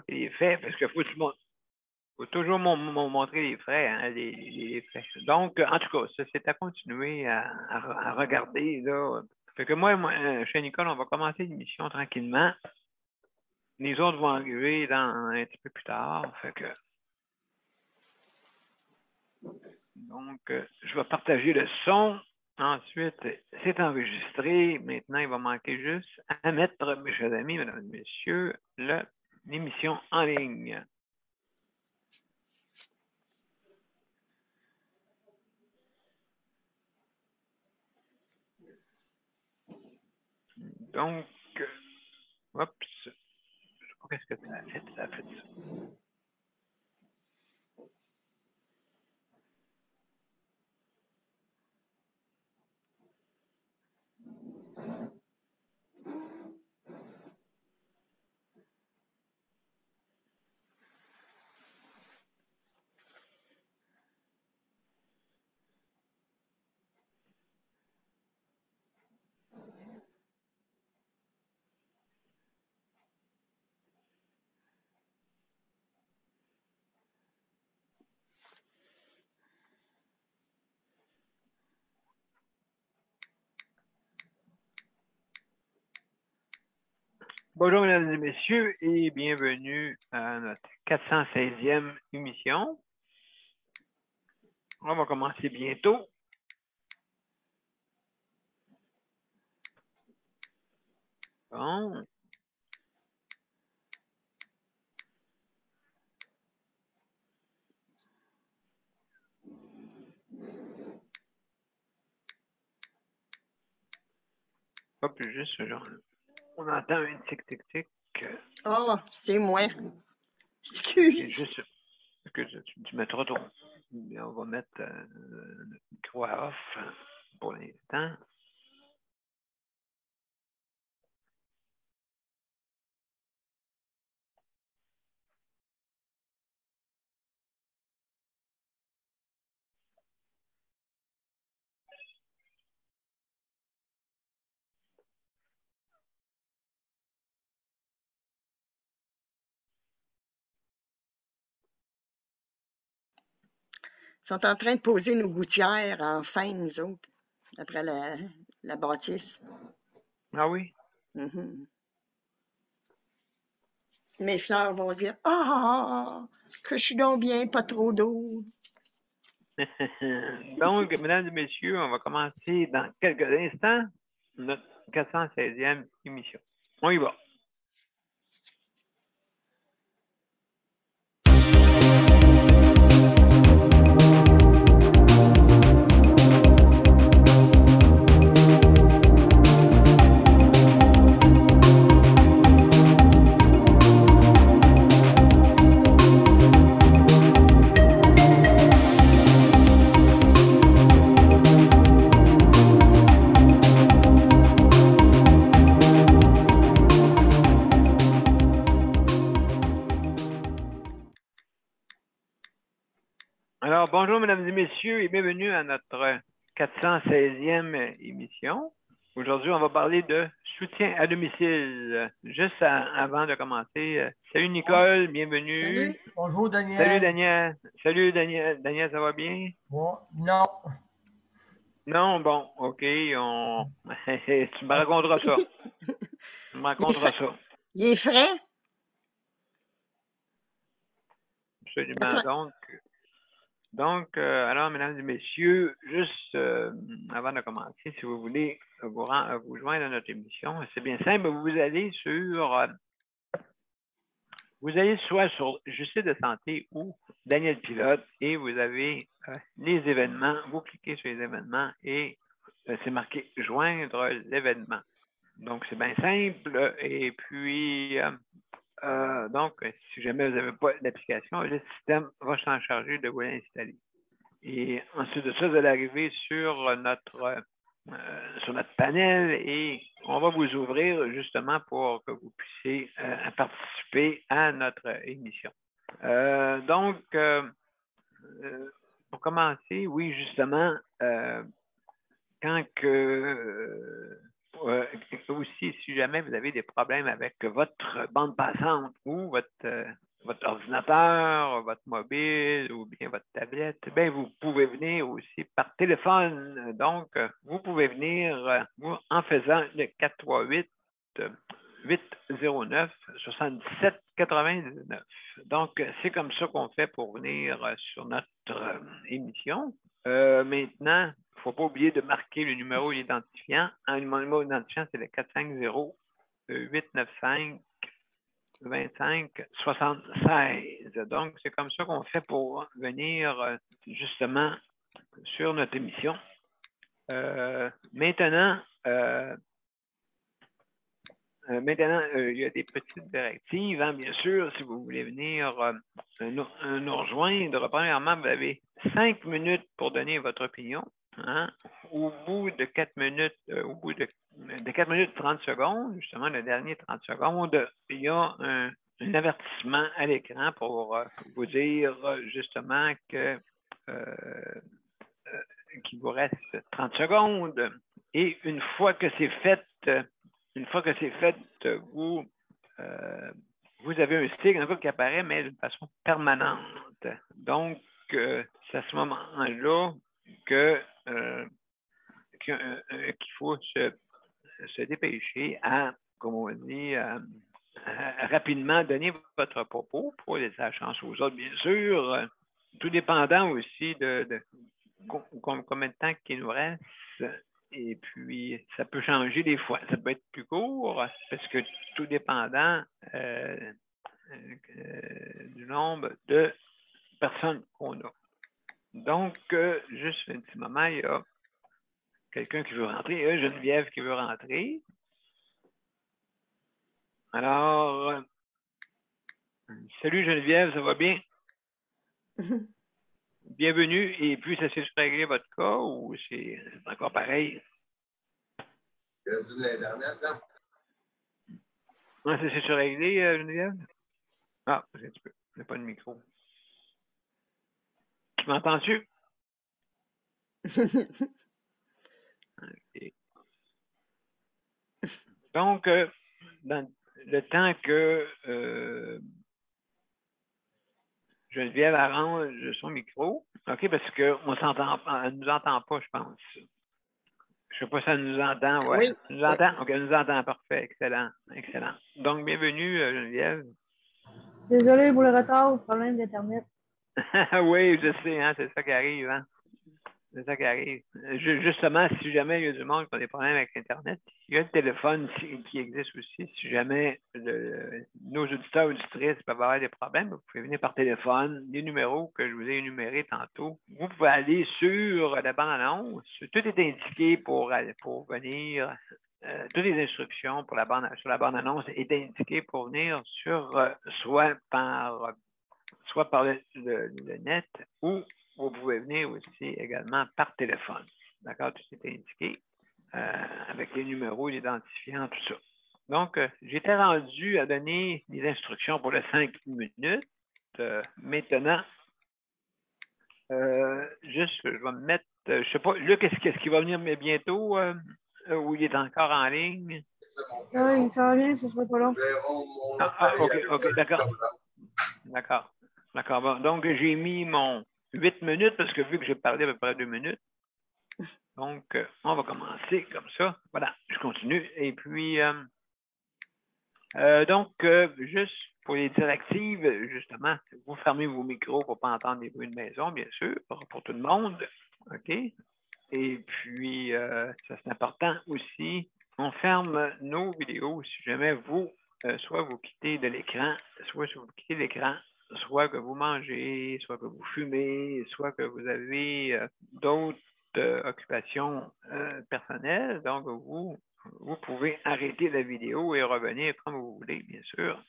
les faits, parce qu'il faut toujours montrer les frais, hein, les faits. Donc, en tout cas, ça, c'est à continuer à regarder, là. Fait que moi, chez Nicole, on va commencer l'émission tranquillement. Les autres vont arriver un petit peu plus tard. Fait que... Donc, je vais partager le son. Ensuite, c'est enregistré. Maintenant, il va manquer juste à mettre, mes chers amis, mesdames et messieurs, l'émission en ligne. Donc, oups, je sais pas qu'est-ce que ça a fait. Ça a fait ça. Bonjour, mesdames et messieurs, et bienvenue à notre 416e émission. On va commencer bientôt. Bon. Hop, juste, genre, on entend un tic-tic-tic. Oh, c'est moi. Excuse. Juste que tu mettras ton... On va mettre le micro à off pour l'instant. Ils sont en train de poser nos gouttières en fin, nous autres, après la bâtisse. Ah oui? Mm-hmm. Mes fleurs vont dire « Ah, que je suis donc bien, pas trop d'eau. » Donc, mesdames et messieurs, on va commencer dans quelques instants notre 416e émission. On y va. Alors, bonjour, mesdames et messieurs, et bienvenue à notre 416e émission. Aujourd'hui, on va parler de soutien à domicile. Juste avant de commencer, salut Nicole, bienvenue. Salut. Bonjour Daniel. Salut Daniel. Salut Daniel. Daniel, ça va bien? Bon, non. Non, bon, OK, tu me raconteras ça. Tu me raconteras ça. Il est frais? Absolument. Donc, alors, mesdames et messieurs, juste avant de commencer, si vous voulez vous joindre à notre émission, c'est bien simple, vous allez soit sur Justice de santé ou Daniel Pilote et vous avez les événements, vous cliquez sur les événements et c'est marqué « Joindre l'événement ». Donc, c'est bien simple et puis... donc, si jamais vous n'avez pas l'application, le système va s'en charger de vous l'installer. Et ensuite de ça, vous allez arriver sur notre panel et on va vous ouvrir justement pour que vous puissiez participer à notre émission. Donc, pour commencer, oui, justement, quand que... aussi, si jamais vous avez des problèmes avec votre bande passante ou votre ordinateur, votre mobile ou bien votre tablette, bien, vous pouvez venir aussi par téléphone. Donc, vous pouvez venir en faisant le 438-809-7799. Donc, c'est comme ça qu'on fait pour venir sur notre émission. Maintenant, il ne faut pas oublier de marquer le numéro d'identifiant. Le numéro d'identifiant, c'est le 450-895 2576. Donc, c'est comme ça qu'on fait pour venir justement sur notre émission. Maintenant, il y a des petites directives, hein, bien sûr, si vous voulez venir nous rejoindre. Premièrement, vous avez 5 minutes pour donner votre opinion. Hein. Au bout de 4 minutes, au bout de 4 minutes 30 secondes, justement, le dernier 30 secondes, il y a un avertissement à l'écran pour vous dire justement que qu'il vous reste 30 secondes. Et une fois que c'est fait, vous avez un signe qui apparaît, mais d'une façon permanente. Donc, c'est à ce moment-là qu'il faut se dépêcher à, comme on dit, rapidement donner votre propos pour laisser la chance aux autres, bien sûr, tout dépendant aussi de combien de temps qu'il nous reste. Et puis, ça peut changer des fois. Ça peut être plus court parce que tout dépendant du nombre de personnes qu'on a. Donc, juste un petit moment, il y a quelqu'un qui veut rentrer. Il y a Geneviève qui veut rentrer. Alors, salut Geneviève, ça va bien? Bienvenue. Et puis, ça s'est réglé votre cas ou c'est encore pareil? Il y a du l'Internet, là? Ouais, ça s'est réglé, Geneviève? Ah, un petit peu. Il n'y a pas de micro. Tu m'entends-tu? Okay. Donc, dans le temps que Geneviève arrange son micro, OK, parce qu'on s'entend, elle ne nous entend pas, je pense. Je ne sais pas si elle nous entend, ouais. Oui. Elle nous entend? OK, elle nous entend, parfait, excellent, excellent. Donc, bienvenue, Geneviève. Désolé pour le retard, problème d'Internet. Oui, je sais, hein, c'est ça qui arrive, hein. C'est ça qui arrive. Justement, si jamais il y a du monde qui a des problèmes avec Internet, il y a le téléphone qui existe aussi. Si jamais nos auditeurs et auditrices peuvent avoir des problèmes, vous pouvez venir par téléphone, les numéros que je vous ai énumérés tantôt. Vous pouvez aller sur la bande-annonce. Tout est indiqué pour venir. Toutes les instructions sur la bande-annonce est indiqué pour venir sur soit par le net ou vous pouvez venir aussi également par téléphone. D'accord? Tout est indiqué avec les numéros, l'identifiant, tout ça. Donc, j'étais rendu à donner des instructions pour les 5 minutes. Maintenant, juste, je vais me mettre, je ne sais pas, Luc, qu'est-ce qui va venir bientôt ou il est encore en ligne? Oui, ça va bien, ce sera pas long. OK, d'accord. D'accord. Bon, donc, j'ai mis mon 8 minutes parce que vu que j'ai parlé à peu près 2 minutes, donc, on va commencer comme ça. Voilà, je continue. Et puis, donc, juste pour les directives, justement, vous fermez vos micros pour ne pas entendre des bruits de maison, bien sûr, pour tout le monde. OK? Et puis, ça c'est important aussi, on ferme nos vidéos si jamais vous, soit vous quittez de l'écran, soit si vous quittez l'écran, soit que vous mangez, soit que vous fumez, soit que vous avez d'autres occupations personnelles. Donc, vous pouvez arrêter la vidéo et revenir comme vous voulez, bien sûr.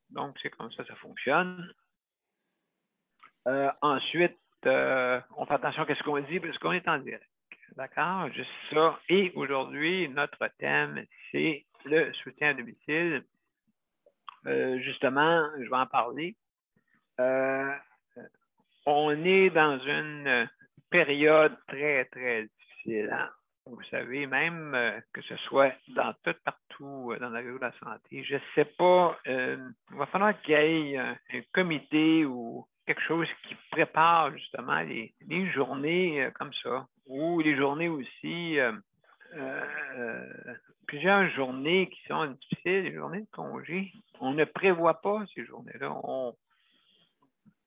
Donc, c'est comme ça fonctionne. Ensuite, on fait attention à ce qu'on dit parce qu'on est en direct. D'accord? Juste ça. Et aujourd'hui, notre thème, c'est le soutien à domicile. Justement, je vais en parler. On est dans une période très, très difficile. Hein? Vous savez, même que ce soit dans tout partout dans la réseau de la santé, je ne sais pas, il va falloir qu'il y ait un comité ou quelque chose qui prépare justement les journées comme ça, ou les journées aussi, plusieurs journées qui sont difficiles, les journées de congé. On ne prévoit pas ces journées-là.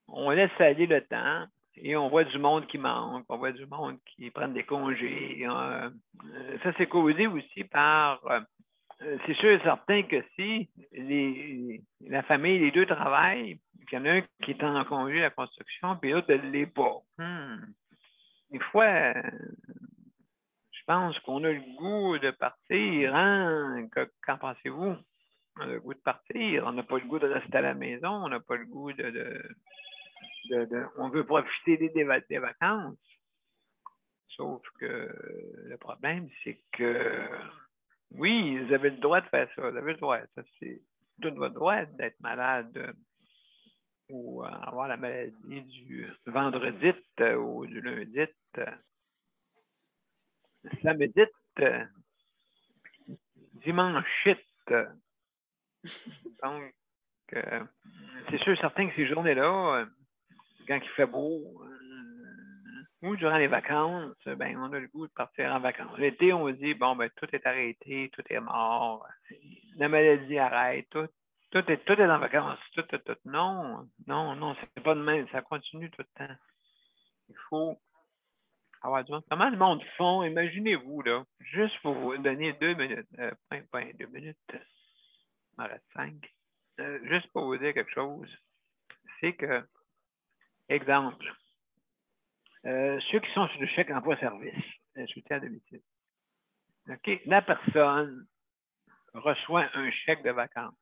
On laisse aller le temps. Et on voit du monde qui manque, on voit du monde qui prennent des congés. Ça, c'est causé aussi par... c'est sûr et certain que si la famille, les deux travaillent, qu'il y en a un qui est en congé à la construction, puis l'autre ne l'est pas. Des fois, je pense qu'on a le goût de partir. Hein? Qu'en pensez-vous? On a le goût de partir. On n'a pas le goût de rester à la maison. On n'a pas le goût on veut profiter des vacances. Sauf que le problème, c'est que oui, vous avez le droit de faire ça. Vous avez le droit. Ça, c'est tout votre droit d'être malade ou avoir la maladie du vendredi ou du lundi. Samedi, dimanche. Donc, c'est sûr certain que ces journées-là, quand il fait beau, ou durant les vacances, ben, on a le goût de partir en vacances. L'été, on se dit, bon, ben, tout est arrêté, tout est mort, la maladie arrête, tout est en vacances, tout. Non, c'est pas de même, ça continue tout le temps. Il faut avoir du monde. Comment le monde font? Imaginez-vous, là, juste pour vous donner 2 minutes, pas 2 minutes, il m'en reste 5, juste pour vous dire quelque chose, c'est que, exemple, ceux qui sont sur le chèque emploi-service, soutien à domicile. OK? La personne reçoit un chèque de vacances.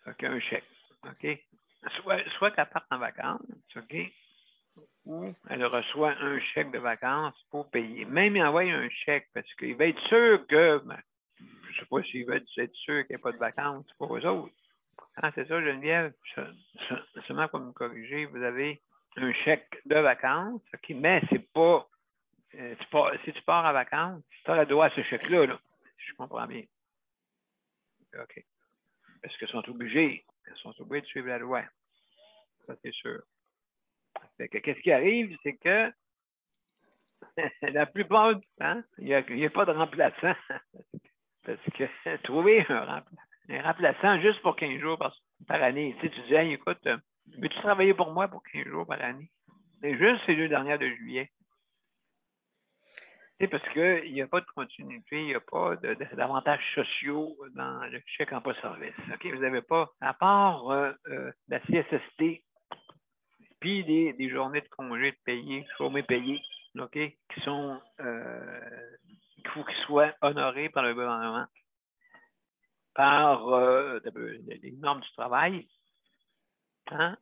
OK? Un chèque. OK? Soit qu'elle parte en vacances, OK? Ou elle reçoit un chèque de vacances pour payer. Même il envoie un chèque parce qu'il va être sûr que, ben, je ne sais pas s'il va être sûr qu'il n'y a pas de vacances pour eux autres. Ah, c'est ça, Geneviève? Seulement pour me corriger, vous avez un chèque de vacances, OK? Mais c'est pas si tu pars en vacances, tu as le droit à ce chèque-là, là. Je comprends bien. OK. Parce qu'ils sont obligés. Ils sont obligés de suivre la loi. Ça, c'est sûr. Qu'est-ce qui arrive, c'est que la plupart du temps, il n'y a pas de remplaçant. Parce que trouver un remplaçant juste pour 15 jours par année, tu dis, hey, écoute, veux-tu travailler pour moi pour 15 jours par année? C'est juste ces 2 dernières de juillet. C'est parce qu'il n'y a pas de continuité, il n'y a pas d'avantages sociaux dans le chèque emploi-service. OK? Vous n'avez pas, à part la CSST, puis des journées de congés de payés, chômés payés, OK? Qui sont, il faut qu'ils soient honorés par le gouvernement, par les normes du travail. Hein?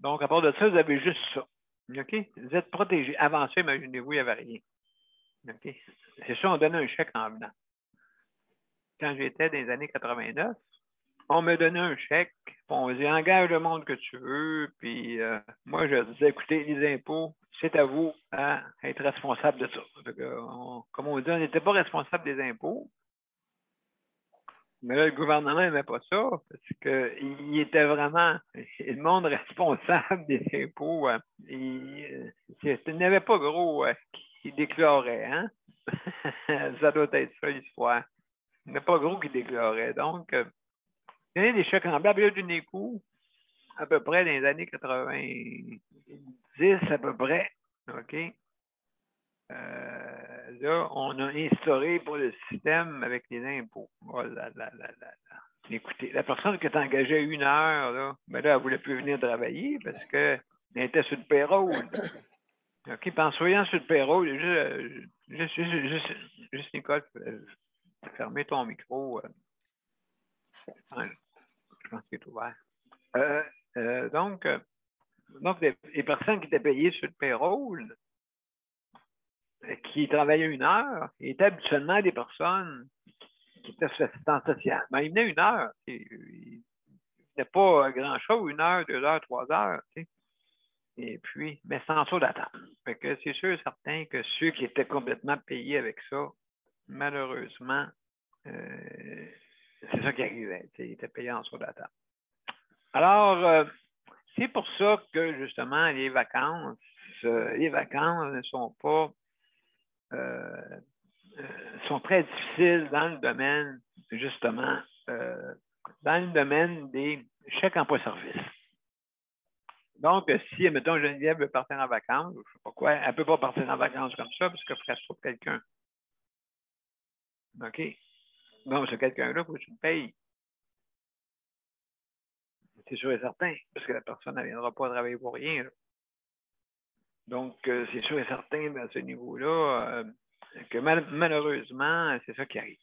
Donc, à part de ça, vous avez juste ça. OK? Vous êtes protégés. Avant ça, imaginez-vous, il n'y avait rien. OK? C'est ça, on donnait un chèque en blanc. Quand j'étais dans les années 89, on me donnait un chèque, on me disait engage le monde que tu veux, puis moi je disais écoutez, les impôts, c'est à vous à être responsable de ça. Comme on dit, on n'était pas responsable des impôts, mais là, le gouvernement n'aimait pas ça, parce qu'il était vraiment le monde responsable des impôts. Il n'avait pas gros qui déclarait, hein? Ça doit être ça l'histoire. Il n'y a pas gros qui déclarait. Donc, il y a des chèques en blanc, puis là, d'un coup, à peu près dans les années 90, à peu près, OK? Là, on a instauré pour le système avec les impôts. Oh là là là là là. Écoutez, la personne qui est engagée 1 heure, là, ben là, elle ne voulait plus venir travailler parce qu'elle était sur le payroll. OK? Puis en soyant sur le payroll, juste Nicole, fermez ton micro. Je pense qu'il est ouvert. Donc, les personnes qui étaient payées sur le payroll, qui travaillaient 1 heure, étaient habituellement des personnes qui étaient sur l'assistance sociale. Ben, ils venaient 1 heure. Il n'y a pas grand-chose, 1 heure, 2 heures, 3 heures. Tu sais. Et puis, mais c'est en dessous de la table. Fait que c'est sûr et certain que ceux qui étaient complètement payés avec ça, malheureusement, c'est ça qui arrivait. Ils étaient payés en dessous de la table. Alors, c'est pour ça que, justement, les vacances ne sont pas sont très difficiles dans le domaine, justement, dans le domaine des chèques emploi-service. Donc, si, mettons, Geneviève veut partir en vacances, je ne sais pas quoi, elle ne peut pas partir en vacances comme ça parce qu'il faut qu'elle se trouve quelqu'un. OK? Donc, ce quelqu'un-là, il faut que tu le payes. C'est sûr et certain, parce que la personne ne viendra pas travailler pour rien. Là. Donc, c'est sûr et certain, à ce niveau-là, que malheureusement, c'est ça qui arrive.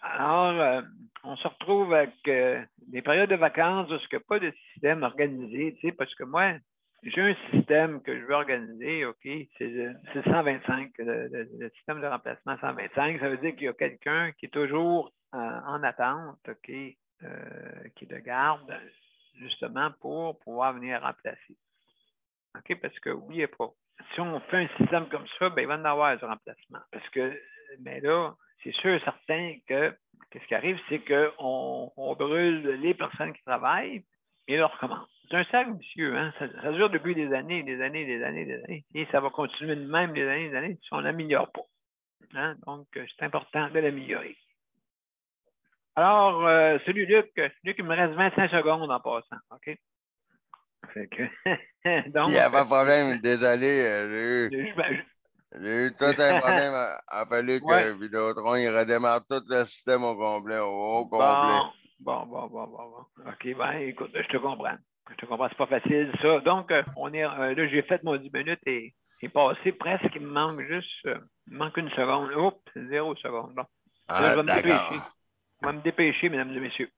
Alors, on se retrouve avec des périodes de vacances où il n'y a pas de système organisé, tu sais, parce que moi, j'ai un système que je veux organiser, OK, c'est 125, le système de remplacement 125. Ça veut dire qu'il y a quelqu'un qui est toujours en attente, OK, qui le garde, justement, pour pouvoir venir remplacer. OK, parce que, n'oubliez pas, si on fait un système comme ça, ben, il va en avoir du remplacement. Parce que, mais là, c'est sûr et certain que qu'est-ce qui arrive, c'est qu'on brûle les personnes qui travaillent et on recommence. C'est un cercle vicieux, hein? Ça dure depuis des années, des années, des années, des années. Et ça va continuer de même des années, des années si on ne l'améliore pas. Hein? Donc, c'est important de l'améliorer. Alors, celui Luc, il me reste 25 secondes en passant. OK? Fait que, donc, Il n'y a pas de problème, désolé. J'ai eu tout un problème. Il a fallu que Vidéotron il redémarre tout le système au complet, au complet. Bon. OK, ben écoute, je te comprends. C'est pas facile, ça. Donc, là, j'ai fait mon 10 minutes et passé presque. Il me manque juste, il manque une seconde. Oups, 0 seconde. Bon. Là, je vais me dépêcher. Je vais me dépêcher, mesdames et messieurs.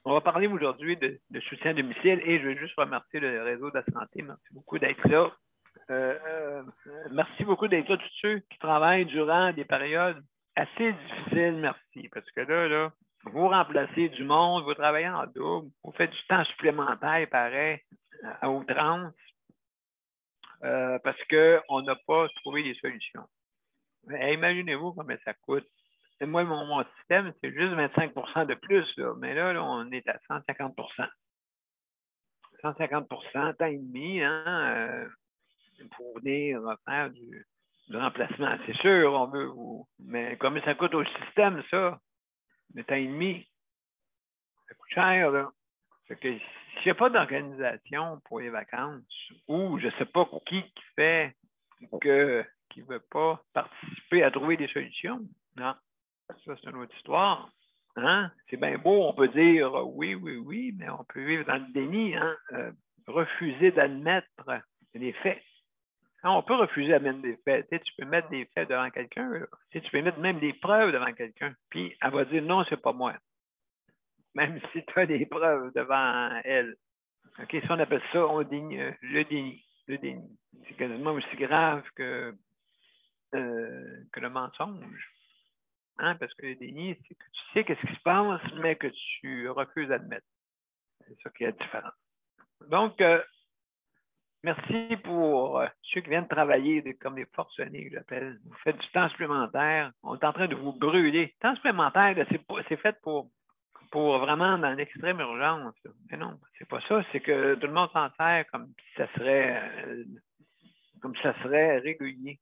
On va parler aujourd'hui de soutien à domicile et je veux juste remercier le réseau de la santé. Merci beaucoup d'être là. Merci beaucoup d'être là, tous ceux qui travaillent durant des périodes assez difficiles, merci. Parce que là, vous remplacez du monde, vous travaillez en double, vous faites du temps supplémentaire, pareil, à outrance, parce qu'on n'a pas trouvé des solutions. Imaginez-vous combien ça coûte. Et moi, mon système, c'est juste 25 de plus, là. Mais là, on est à 150 150 temps et demi, hein, pour venir faire du remplacement. C'est sûr, on veut vous. Mais comme ça coûte au système, ça, le temps et demi, ça coûte cher, là. Fait que s'il n'y a pas d'organisation pour les vacances, ou je ne sais pas qui fait qui ne veut pas participer à trouver des solutions, non. Ça, c'est une autre histoire. Hein? C'est bien beau, on peut dire oui, mais on peut vivre dans le déni, hein? Refuser d'admettre les faits. On peut refuser d'admettre des faits. Tu peux mettre des faits devant quelqu'un. Tu peux mettre même des preuves devant quelqu'un. Puis elle va dire non, c'est pas moi. Même si tu as des preuves devant elle. Okay? Si on appelle ça le déni. Le déni. C'est quasiment aussi grave que le mensonge. Hein? Parce que le déni, c'est que tu sais qu'est-ce qui se passe, mais que tu refuses d'admettre. C'est ça qui est différent. Donc, merci pour ceux qui viennent travailler comme des forcenés, que j'appelle. Vous faites du temps supplémentaire. On est en train de vous brûler. Le temps supplémentaire, c'est fait pour vraiment dans l'extrême urgence. Mais non, c'est pas ça. C'est que tout le monde s'en sert comme si ça serait régulier.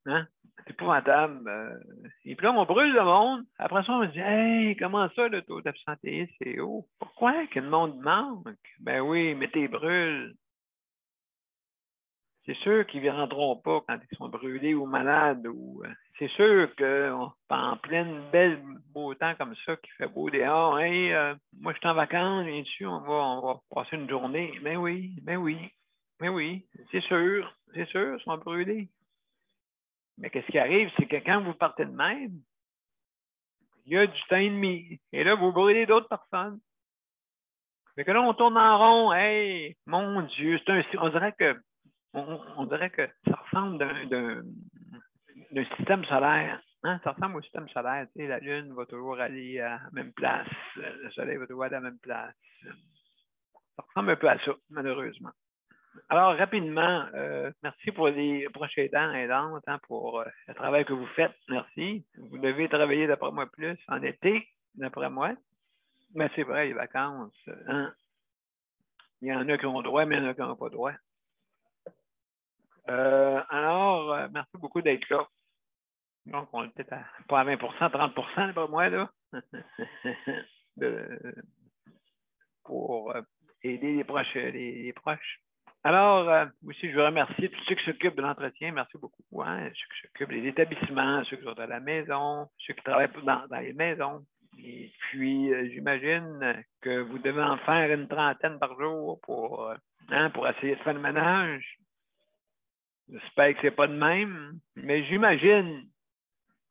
Hein? C'est épouvantable. Et puis là, on brûle le monde. Après ça, on se dit, hey, comment ça, le taux d'absentéisme, c'est haut? Pourquoi que le monde manque? Ben oui, mais t'es brûles. C'est sûr qu'ils ne viendront pas quand ils sont brûlés ou malades. C'est sûr qu'en pleine belle beau temps comme ça, qui fait beau dehors, hey, moi je suis en vacances, bien sûr, on va passer une journée. Mais oui, c'est sûr, ils sont brûlés. Mais qu'est-ce qui arrive, c'est que quand vous partez de même, il y a du temps et demi. Et là, vous brûlez d'autres personnes. Fait que là, on tourne en rond. Hey, mon Dieu, on dirait que ça ressemble d'un système solaire. Hein? Ça ressemble au système solaire. Tu sais, la Lune va toujours aller à la même place. Le Soleil va toujours aller à la même place. Ça ressemble un peu à ça, malheureusement. Alors, rapidement, merci pour les proches aidants et aidantes pour le travail que vous faites. Merci. Vous devez travailler, d'après moi, plus en été, d'après moi. Mais c'est vrai, les vacances, hein? Il y en a qui ont droit, mais il y en a qui n'ont pas droit. Alors, merci beaucoup d'être là. Donc, on est peut-être pas à 20 30 d'après moi, là, pour aider les proches. Alors, aussi, je veux remercier tous ceux qui s'occupent de l'entretien. Merci beaucoup. Hein, ceux qui s'occupent des établissements, ceux qui sont à la maison, ceux qui travaillent dans les maisons. Et puis, j'imagine que vous devez en faire une trentaine par jour pour essayer de faire le ménage. J'espère que c'est pas de même, mais j'imagine.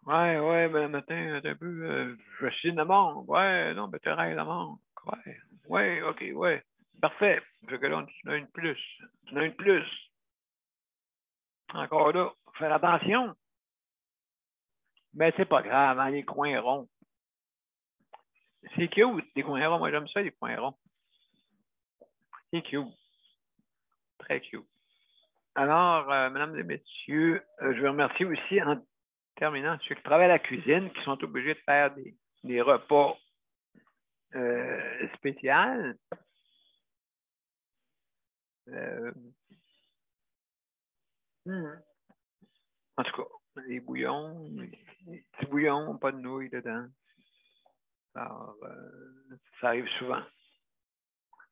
Ouais, ben, matin, un peu, je suis d'abord. Ouais, non, ben, tu rêves d'abord. Ouais, ok, ouais. Parfait. Fait que là, tu en as une plus. Tu en as une plus. Encore là, faire attention. Mais c'est pas grave, hein, les coins ronds. C'est cute, les coins ronds. Moi, j'aime ça, les coins ronds. C'est cute. Très cute. Alors, mesdames et messieurs, je vous remercie aussi en terminant ceux qui travaillent à la cuisine, qui sont obligés de faire des repas spéciaux. En tout cas, les bouillons, les petits bouillons, pas de nouilles dedans. Alors, ça arrive souvent.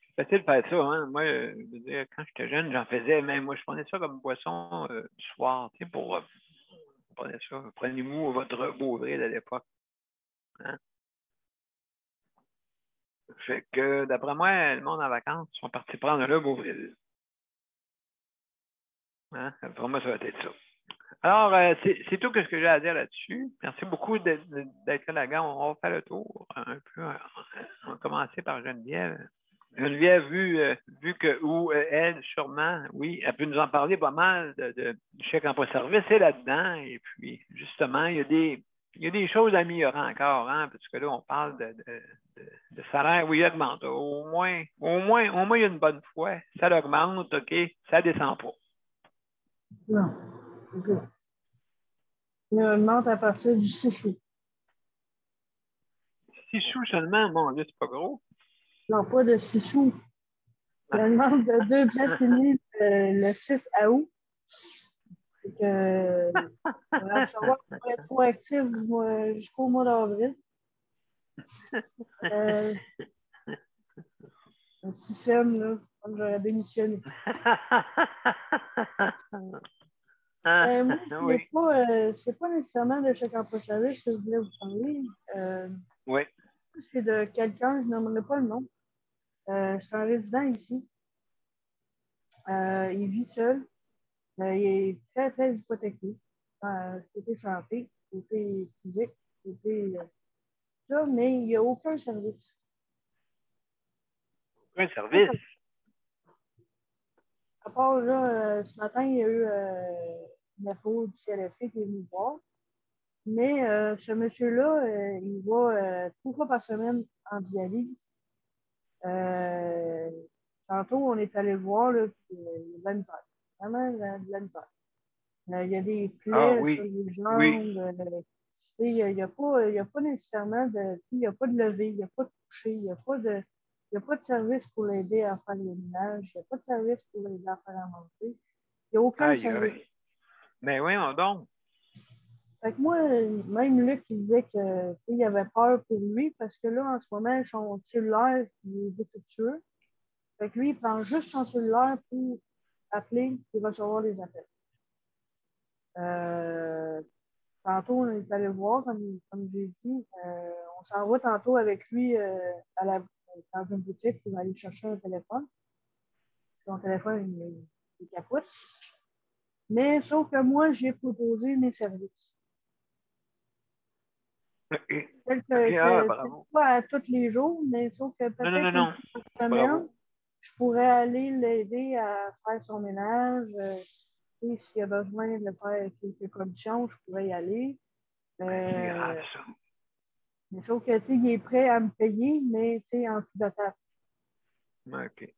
C'est facile de faire ça, hein. Moi, je veux dire, quand j'étais jeune, j'en faisais, mais moi, je prenais ça comme boisson du soir, tu sais, pour prenez ça. Prenez-vous votre Beauvril à l'époque. Hein? Fait que, d'après moi, le monde en vacances sont partis prendre le Beauvril. Hein? Pour moi, ça va être ça. Alors, c'est tout ce que j'ai à dire là-dessus. Merci beaucoup d'être là, gars. On va faire le tour un peu. On va commencer par Geneviève. Geneviève, vu que, elle, sûrement, oui, elle peut nous en parler pas mal du chèque emploi-service, c'est là-dedans. Et puis, justement, il y a des choses à améliorer encore, hein, parce que là, on parle de salaire, oui, il augmente. Au moins, il y a une bonne fois. Ça augmente, OK, ça ne descend pas. Non. OK. Il augmente à partir du 6 sous. 6 sous seulement, mon Dieu, c'est pas gros. Non, pas de 6 sous. Il augmente de 2 piastres et demi le 6 août. Fait que, on va savoir qu'on va être trop actif jusqu'au mois d'avril. Un système, là, comme j'aurais démissionné. Moi, c'est pas nécessairement de chèque emploi-service que je voulais vous parler. Oui. C'est de quelqu'un, je n'aimerais pas le nom. C'est un résident ici. Il vit seul. Il est très, très hypothéqué. Côté santé, côté physique, côté ça, mais il n'y a aucun service. Aucun service? À part là, ce matin, il y a eu une info du CLSC qui est venu voir. Mais ce monsieur-là, il va 3 fois par semaine en dialyse. Tantôt, on est allé le voir, là, puis il y a de la misère. Vraiment de la misère. Il y a des plaies sur les jambes. Oui. Il n'y a pas nécessairement de. Il n'y a pas de lever, il n'y a pas de coucher, il n'y a pas de service pour l'aider à faire le ménage, il n'y a pas de service pour l'aider à faire à manger. Il n'y a aucun service. Mais voyons donc. Fait que moi, même Luc, il disait qu'il avait peur pour lui parce que là, en ce moment, son cellulaire il est défectueux. Fait que lui, il prend juste son cellulaire pour appeler et recevoir des appels. Tantôt, on est allé voir, comme j'ai dit, on s'en va tantôt avec lui dans une boutique pour aller chercher un téléphone. Son téléphone, il capote. Mais sauf que moi, j'ai proposé mes services. Peut-être pas à tous les jours, mais sauf que peut-être une fois par semaine, je pourrais aller l'aider à faire son ménage. S'il y a besoin de faire quelques commissions, je pourrais y aller. C'est grave, ça. Mais sauf que, il est prêt à me payer, mais en tout de table. OK.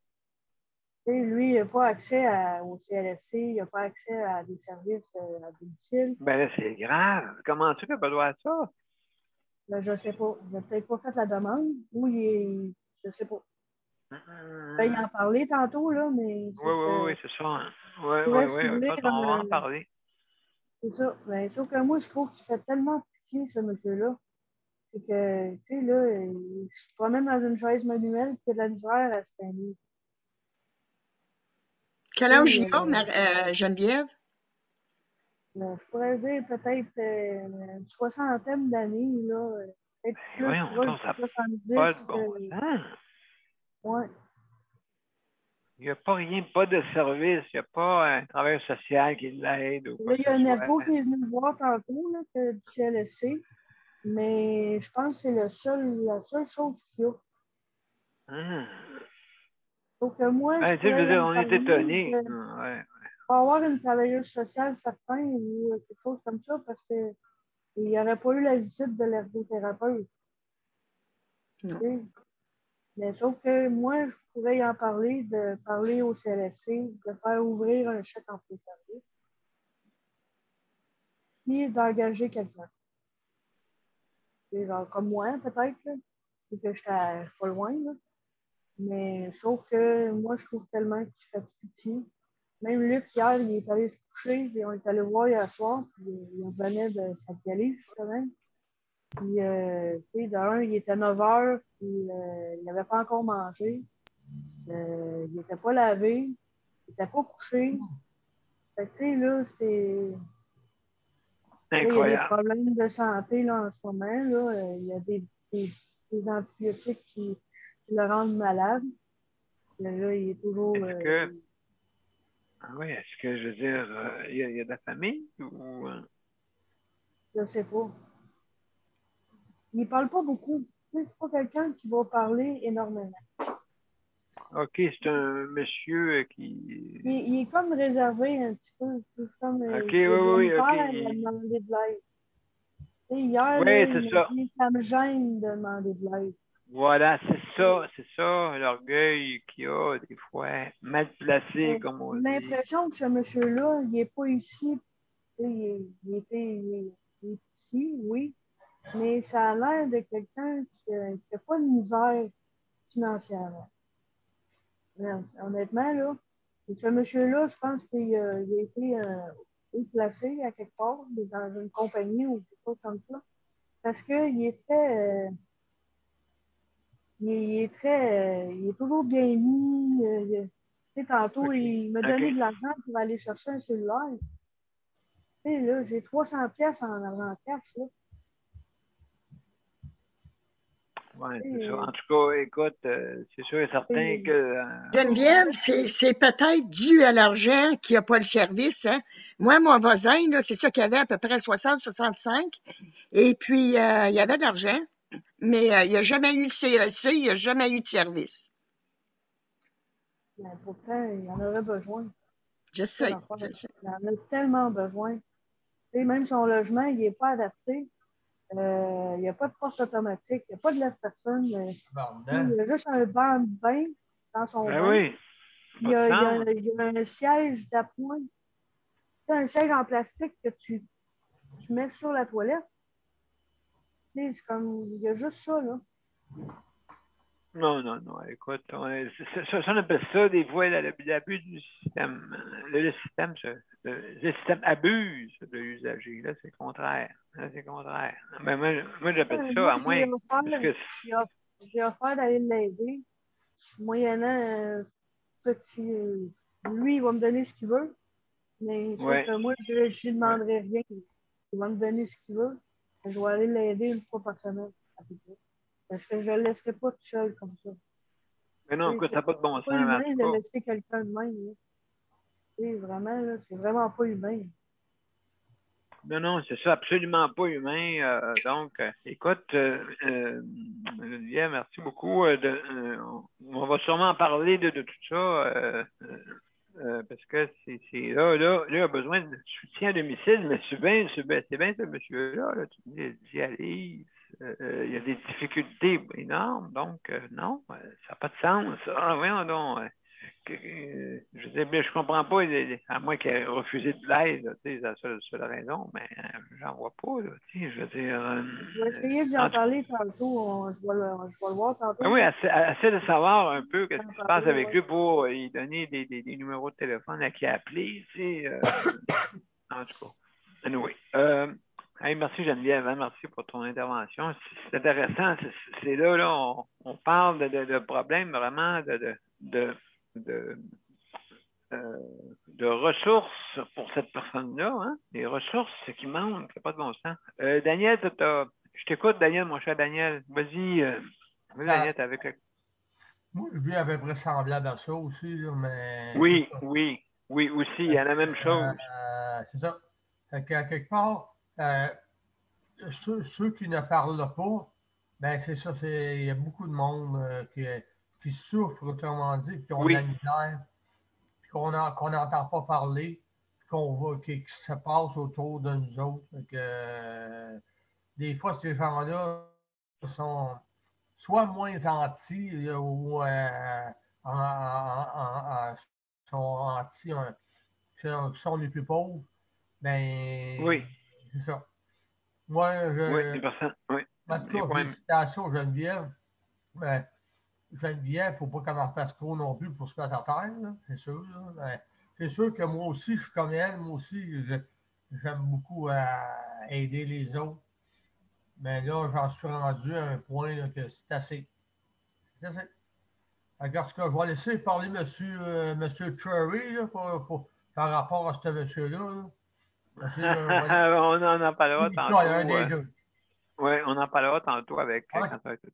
Lui, il n'a pas accès au CLSC, il n'a pas accès à des services à domicile. Ben là, c'est grave. Comment tu n'as pas droit à ça? Ben, je ne sais pas. Il n'a peut-être pas fait la demande ou je ne sais pas. Il en parlait tantôt, là, mais Oui, c'est ça. Hein. Oui. on On va en parler. C'est ça. Mais sauf que moi, je trouve qu'il fait tellement pitié, ce monsieur-là. C'est que, tu sais, là, il se promène dans une chaise manuelle, puis il a de la misère à se tenir. Quel âge il a, Geneviève? Je pourrais dire peut-être une soixantaine d'années, là. Peut-être plus Voyons, proche ça de 70. pas de bon sens. Ouais. Il n'y a pas rien, pas de service, il n'y a pas un travail social qui l'aide. Là, il y a un écho qui est venu me voir tantôt, là, du CLSC, mais je pense que c'est la seule chose qu'il y a. Donc, moi, je pourrais on est étonnés. Pour avoir une travailleuse sociale certaine ou quelque chose comme ça, parce qu'il n'y aurait pas eu la visite de l'ergothérapeute. Mais sauf que moi, je pourrais y en parler, de parler au CLSC, de faire ouvrir un chèque en pré-service, puis d'engager quelqu'un. Genre comme moi, peut-être, et que je suis pas loin, là. Mais sauf que moi, je trouve tellement qu'il fait pitié. Même Luc, hier, il est allé se coucher, et on est allé le voir hier soir, puis il revenait de sa dialyse, justement. Puis, tu sais, d'un, il était 9 heures, puis il n'avait pas encore mangé. Il n'était pas lavé, il n'était pas couché. Fait que, tu sais, là, c'est. Il y a des problèmes de santé, là, en ce moment, là. Il y a des antibiotiques qui le rendent malade. Là, il est toujours. Est-ce que, je veux dire, il y a de la famille ou. Je sais pas. Il parle pas beaucoup. C'est pas quelqu'un qui va parler énormément. OK, c'est un monsieur qui. Il est comme réservé un petit peu. C'est comme. OK, il OK. Il a demandé de l'aide. Hier, oui, là, c'est il ça. m'a dit ça me gêne de demander de l'aide. Voilà, c'est ça, l'orgueil qu'il a, des fois, mal placé, comme on dit. J'ai l'impression que ce monsieur-là, il n'est pas ici. Il est ici, oui, mais ça a l'air de quelqu'un qui n'a pas de misère financièrement. Honnêtement, là, ce monsieur-là, je pense qu'il a été placé à quelque part, dans une compagnie ou quelque chose comme ça, parce qu'il est très. Il est toujours bien mis. Tu sais, tantôt, il m'a donné de l'argent pour aller chercher un cellulaire. Tu sais, là, j'ai 300 pièces en argent cash, là. Oui, c'est ça. En tout cas, écoute, c'est sûr et certain que. Geneviève, c'est peut-être dû à l'argent qu'il n'y a pas le service. Hein? Moi, mon voisin, c'est ça qu'il avait à peu près 60-65. Et puis, il y avait de l'argent, mais il n'y a jamais eu le CLC, il n'y a jamais eu de service. Mais pourtant, il en aurait besoin. Je sais. Il en a tellement besoin. Tu sais, même son logement, il n'est pas adapté. Il n'y a pas de porte automatique, il n'y a pas de lève-personne. Il y a juste un banc de bain dans son bain. Oui. Il y a un siège d'appoint. C'est un siège en plastique que tu mets sur la toilette. C'est comme, il y a juste ça, là. Non, écoute, on appelle ça des fois l'abus du système. Le système abuse de l'usager. Là, c'est le contraire. Mais moi j'appelle ça à moins. J'ai offert d'aller l'aider, moyennant petit. Lui, il va me donner ce qu'il veut, mais sauf que moi, je ne demanderai rien. Il va me donner ce qu'il veut. Je vais aller l'aider une fois par semaine, à peu près. Parce que je ne le laisserai pas tout seul comme ça. Mais non, écoute, ça n'a pas de bon sens. C'est pas humain de laisser quelqu'un de même. Vraiment, c'est vraiment pas humain. Non, c'est ça, absolument pas humain. Donc, écoute, Lydia, merci beaucoup. On va sûrement en parler de tout ça. Parce que là, il a besoin de soutien à domicile, mais c'est bien ce monsieur-là, là, tu dis dialyse, il y a des difficultés énormes, donc non, ça n'a pas de sens. Voyons donc. je dis, je comprends pas, à moins qu'elle ait refusé de l'aide, c'est la seule raison, mais j'en vois pas, là, je veux dire. Je vais essayer d'en parler tantôt. Je vais le voir tantôt. Oui, essaie de savoir un peu ce qui se passe avec ouais. lui pour lui donner des numéros de téléphone à qui appeler, en tout cas. Anyway. Hey, merci Geneviève, hein, merci pour ton intervention. C'est intéressant. C'est là, on parle de problèmes vraiment de ressources pour cette personne-là. Hein? Des ressources qui manquent, c'est pas de bon sens. Daniel, je t'écoute, Daniel, mon cher Daniel. Vas-y, Daniel, t'es avec. Moi, je vis à peu près semblable à ça aussi, là, mais. Oui, aussi, il y a la même chose. C'est ça. Fait qu'à quelque part, ceux qui ne parlent pas, ben c'est ça, il y a beaucoup de monde qui souffre, autrement dit, qui ont de la misère, puis qu'on n'entend pas parler, qui se passe autour de nous autres. Des fois, ces gens-là sont soit moins gentils ou sont anti, sont les plus pauvres. Ben, oui. C'est ça. Moi, oui, oui. En tout cas, félicitations, Geneviève. Ben, Geneviève, il ne faut pas qu'elle en fasse trop non plus pour se mettre à terre, c'est sûr. Ben, c'est sûr que moi aussi, je suis comme elle. Moi aussi, j'aime beaucoup aider les autres. Mais là, j'en suis rendu à un point là, que c'est assez. C'est assez. Alors, ce que je vais laisser parler M. Cherry là, par rapport à ce monsieur-là. On en parlera tantôt. Oui, on en parlera tantôt avec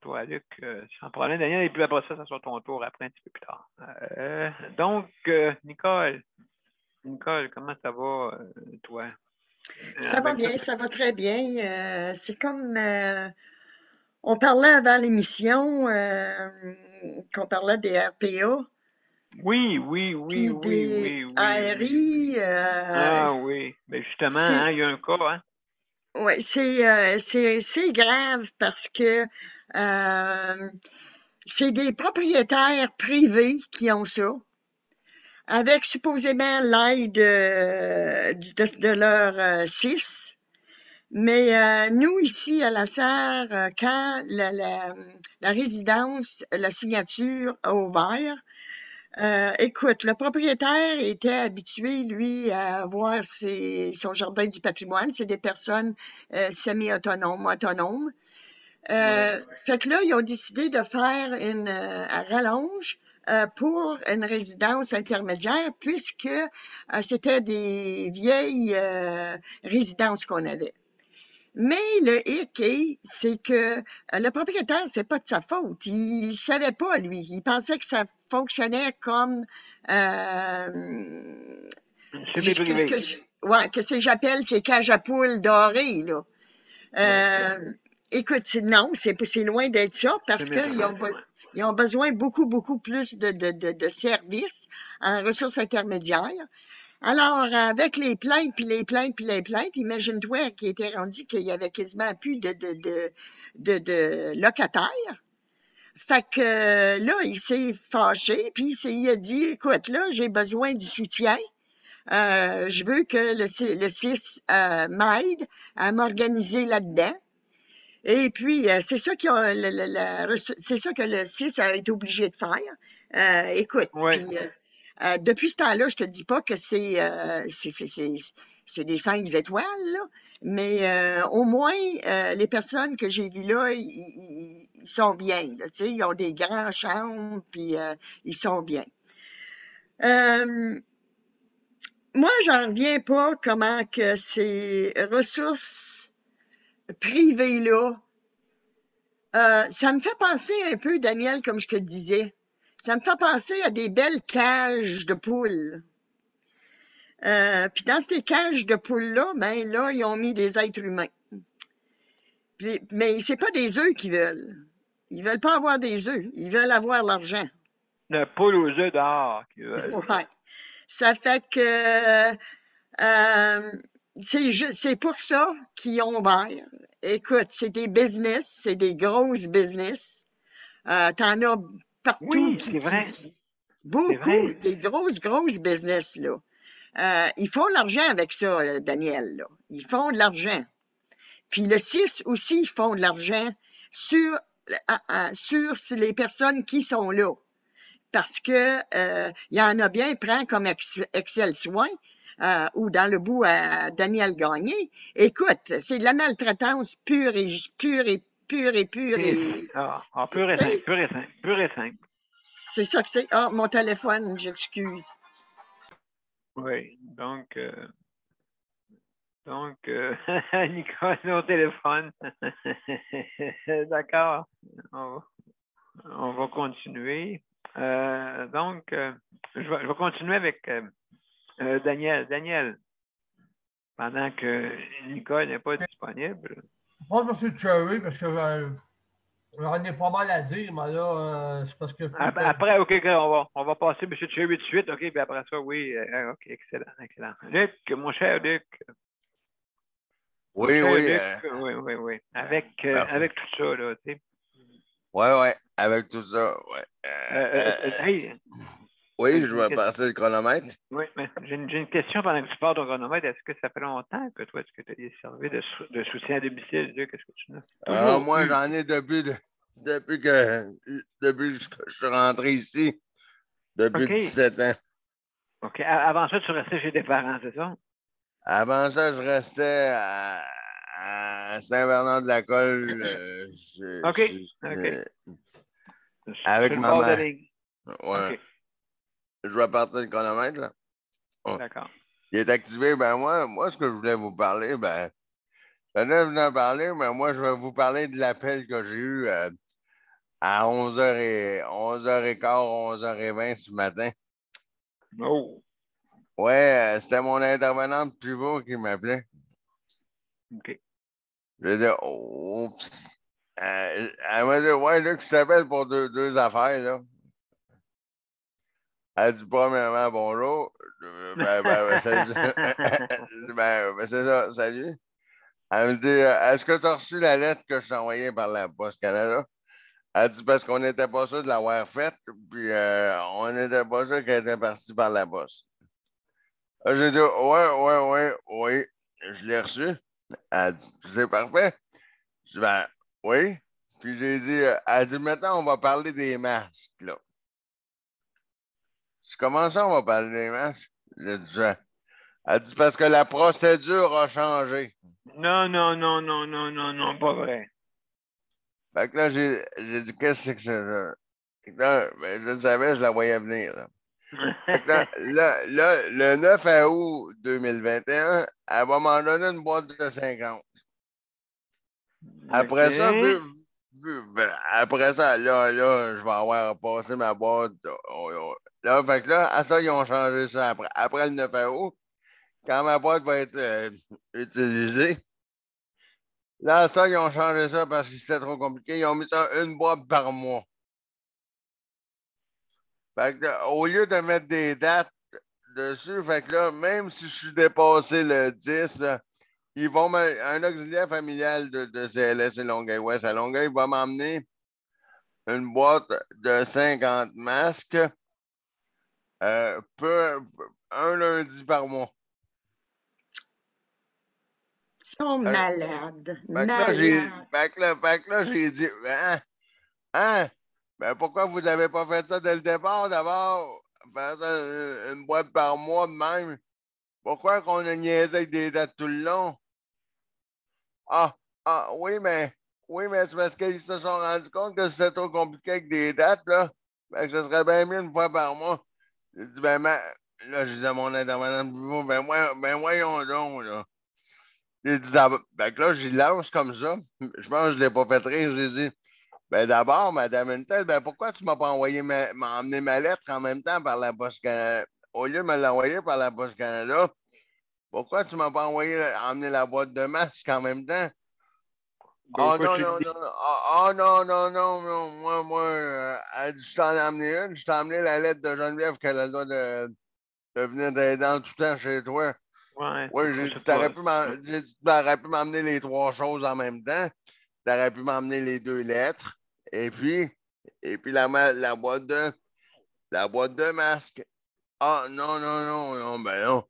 toi, Luc, sans problème, Daniel. Et puis après ça sera ton tour après un petit peu plus tard. Donc, Nicole, comment ça va, toi? Ça va bien, ça va très bien. C'est comme on parlait avant l'émission, qu'on parlait des RPA. Oui. Des ARI. Oui. Mais justement, il y a un cas, hein? Oui, c'est grave parce que c'est des propriétaires privés qui ont ça, avec supposément l'aide de leur CIS. Mais nous, ici, à la Serre, quand la résidence, la signature a ouvert, écoute, le propriétaire était habitué, lui, à avoir son jardin du patrimoine. C'est des personnes semi-autonomes. Fait que là, ils ont décidé de faire une rallonge pour une résidence intermédiaire, puisque c'était des vieilles résidences qu'on avait. Mais le hic, c'est que le propriétaire, c'est pas de sa faute. Il savait pas, lui. Il pensait que ça fonctionnait comme qu'est-ce que j'appelle ces cages à poules dorées, là. Écoute, non, c'est loin d'être ça, parce qu'ils ont besoin beaucoup plus de services en ressources intermédiaires. Alors, avec les plaintes, imagine-toi qu'il était rendu qu'il y avait quasiment plus de locataires. Fait que là, il s'est fâché, puis il a dit, écoute, là, j'ai besoin du soutien. Je veux que le CIS m'aide à m'organiser là-dedans. Et puis, c'est ça que le CIS a été obligé de faire. Écoute, puis... depuis ce temps-là, je te dis pas que c'est des 5 étoiles, là, mais au moins, les personnes que j'ai vues là, ils sont bien. Là, ils ont des grandes chambres, puis ils sont bien. Moi, j'en reviens pas comment que ces ressources privées-là, ça me fait penser un peu, Daniel, comme je te disais. Ça me fait penser à des belles cages de poules. Puis dans ces cages de poules-là, ben là, ils ont mis des êtres humains. Mais c'est pas des œufs qu'ils veulent. Ils veulent pas avoir des œufs. Ils veulent avoir l'argent. La poule aux œufs d'or qu'ils veulent. Ouais. Ça fait que c'est pour ça qu'ils ont ouvert. Écoute, c'est des business, c'est des grosses business. T'en as partout. Oui, c'est vrai. Beaucoup, des grosses business, là. Ils font de l'argent avec ça, Daniel, là. Ils font de l'argent. Puis le 6 aussi, ils font de l'argent sur les personnes qui sont là. Parce que il y en a bien, prend comme Excel Soin ou dans le bout à Daniel Gagné. Écoute, c'est de la maltraitance pure et pure. Pur et simple. C'est ça que c'est. Ah, mon téléphone, j'excuse. Oui, donc Nicole, au téléphone. D'accord. On va continuer. Je vais continuer avec Daniel. Daniel, pendant que Nicole n'est pas disponible. Pas M. Cherry, parce que j'en ai pas mal à dire, mais là, c'est parce que... Après, OK, on va passer M. Cherry tout de suite, OK, puis après ça, oui, OK, excellent. Luc, mon cher Luc. Oui. Oui. Avec tout ça, là, tu sais. Oui, avec tout ça, oui. Oui, je vais passer le chronomètre. Oui, mais j'ai une question pendant que tu parles ton chronomètre. Est-ce que ça fait longtemps que toi, est-ce que tu as des services de soutien à domicile? Qu'est-ce que tu as? Moi, j'en ai depuis que je suis rentré ici, depuis 17 ans. OK. Avant ça, tu restais chez tes parents, c'est ça? Avant ça, je restais à Saint-Bernard-de-la-Colle. OK. Avec ma mère. Ouais. Okay. Je vais partir le chronomètre, là. Oh. D'accord. Il est activé. Moi, ce que je voulais vous parler, j'en ai venu en parler, mais moi, je vais vous parler de l'appel que j'ai eu à 11h15, 11h20 ce matin. Oh. Ouais, c'était mon intervenante pivot qui m'appelait. OK. J'ai dit, oups. Elle m'a dit, ouais, Luc, je t'appelle pour deux affaires, là. Elle dit, premièrement, bonjour. Salut. C'est ça, salut. Elle me dit, est-ce que tu as reçu la lettre que je t'ai envoyée par la Poste Canada? Elle dit, parce qu'on n'était pas sûr de l'avoir faite, puis on n'était pas sûr qu'elle était partie par la Poste. J'ai dit, oui, je l'ai reçu. Elle dit, c'est parfait. Je dis, oui. Puis j'ai dit, elle dit, maintenant, on va parler des masques, là. Comment ça, on va parler des masques? J'ai dit, elle dit, parce que la procédure a changé. Non, pas vrai. Fait que là, j'ai dit, qu'est-ce que c'est ça? Là, je le savais, je la voyais venir, là. Là, le 9 août 2021, elle va m'en donner une boîte de 50. Après ça, là, je vais avoir passé ma boîte. Là, fait que là, à ça, ils ont changé ça après le 9 août. Quand ma boîte va être utilisée, là, à ça, ils ont changé ça parce que c'était trop compliqué. Ils ont mis ça une boîte par mois. Fait que, au lieu de mettre des dates dessus, fait que là, même si je suis dépassé le 10, là, ils vont un auxiliaire familial de CLS et Longueuil-Ouest à Longueuil va m'emmener une boîte de 50 masques un lundi par mois. Ils sont malades. Fait que là, j'ai dit, pourquoi vous n'avez pas fait ça dès le départ d'abord? Faire ça une boîte par mois de même. Pourquoi qu'on a niaisé avec des dates tout le long? Oui, mais c'est parce qu'ils se sont rendus compte que c'était trop compliqué avec des dates, là. Fait que ce serait bien mieux une fois par mois. J'ai dit, là, j'ai dit à mon intervenant, voyons donc, là. J'ai dit, fait que là, j'y lance comme ça. Je pense que je ne l'ai pas fait rire. J'ai dit, d'abord, Madame Intel, pourquoi tu ne m'as pas emmené ma lettre en même temps par la Poste Canada? Au lieu de me l'envoyer par la Poste Canada, pourquoi tu ne m'as pas emmené la boîte de masques en même temps? Non. Moi, je t'en ai amené une. Je t'ai amené la lettre de Geneviève qu'elle a le droit de venir t'aider dans tout le temps chez toi. Ouais, j'ai dit, t'aurais pu m'emmener les trois choses en même temps. T'aurais pu m'emmener les deux lettres. Et puis la boîte de la boîte de masques. Ah, non, non, non, non, ben non.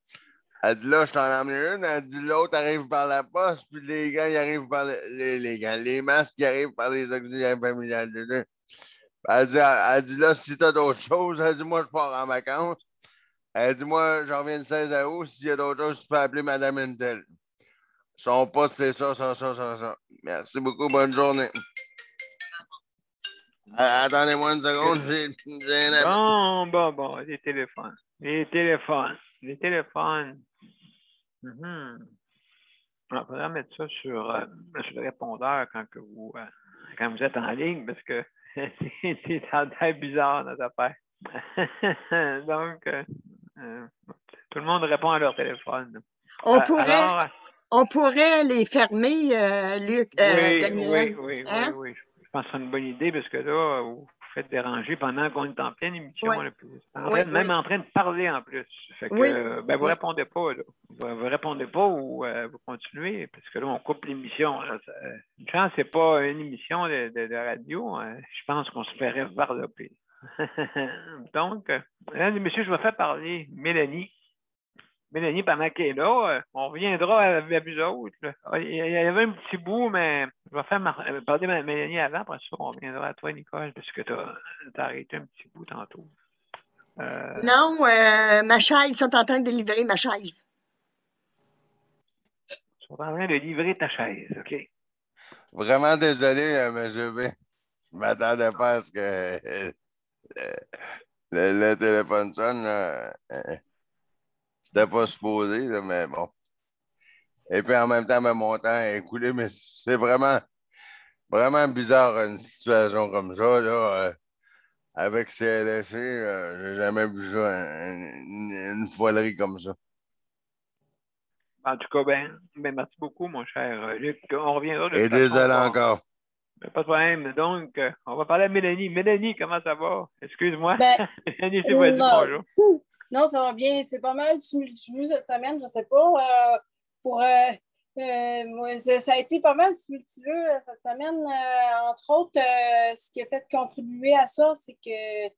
Elle dit là, je t'en ai emmené une. Elle dit l'autre arrive par la poste, puis les gants, ils arrivent par les gants. Les masques, ils arrivent par les auxiliaires familiales. Elle dit là, si t'as d'autres choses, elle dit moi, je pars en vacances. Elle dit moi, j'en reviens le 16 août. S'il y a d'autres choses, tu peux appeler Madame Intel. Son poste, c'est ça, ça, ça, ça, ça. Merci beaucoup, bonne journée. Attendez-moi une seconde, j'ai un appel. Bon, les téléphones. Les téléphones. Les téléphones. Il faudrait mettre ça sur le répondeur quand vous êtes en ligne, parce que c'est en tête bizarre, notre affaire. Donc, tout le monde répond à leur téléphone. On Alors, pourrait les fermer, Luc, Daniel. oui. Hein? Je pense que c'est une bonne idée, parce que là, vous faites déranger pendant qu'on est en pleine émission. Oui. Là, puis même en train de parler en plus. Fait que, Oui. vous répondez pas, là. Vous répondez pas ou vous continuez, parce que là, on coupe l'émission. Une chance, c'est pas une émission de radio. Je pense qu'on se ferait varloper. Donc, mesdames et messieurs, je vais faire parler Mélanie. Mélanie, pendant qu'elle est là, on reviendra à vous autres. Là. Il y avait un petit bout, mais je vais faire parler Mélanie avant, après ça, on reviendra à toi, Nicole, parce que tu as arrêté un petit bout tantôt. Non, ma chaise, ils sont en train de livrer ma chaise. Ils sont en train de livrer ta chaise, OK? Vraiment désolé, M. B. Je m'attendais pas à ce que le téléphone sonne. C'était pas supposé, là, mais bon. Et puis en même temps, mon temps est écoulé, mais c'est vraiment, vraiment bizarre une situation comme ça, là. Avec CLSC, j'ai jamais vu ça, une foilerie comme ça. En tout cas, ben, merci beaucoup, mon cher Luc. On reviendra de Et toute façon. désolé encore. Pas de problème. Donc, on va parler à Mélanie. Mélanie, comment ça va? Excuse-moi. Ben, Mélanie, c'est pas dit bonjour. Non, ça va bien. C'est pas mal tumultueux cette semaine, je sais pas. Ça a été pas mal tumultueux cette semaine. Entre autres, ce qui a fait contribuer à ça, c'est que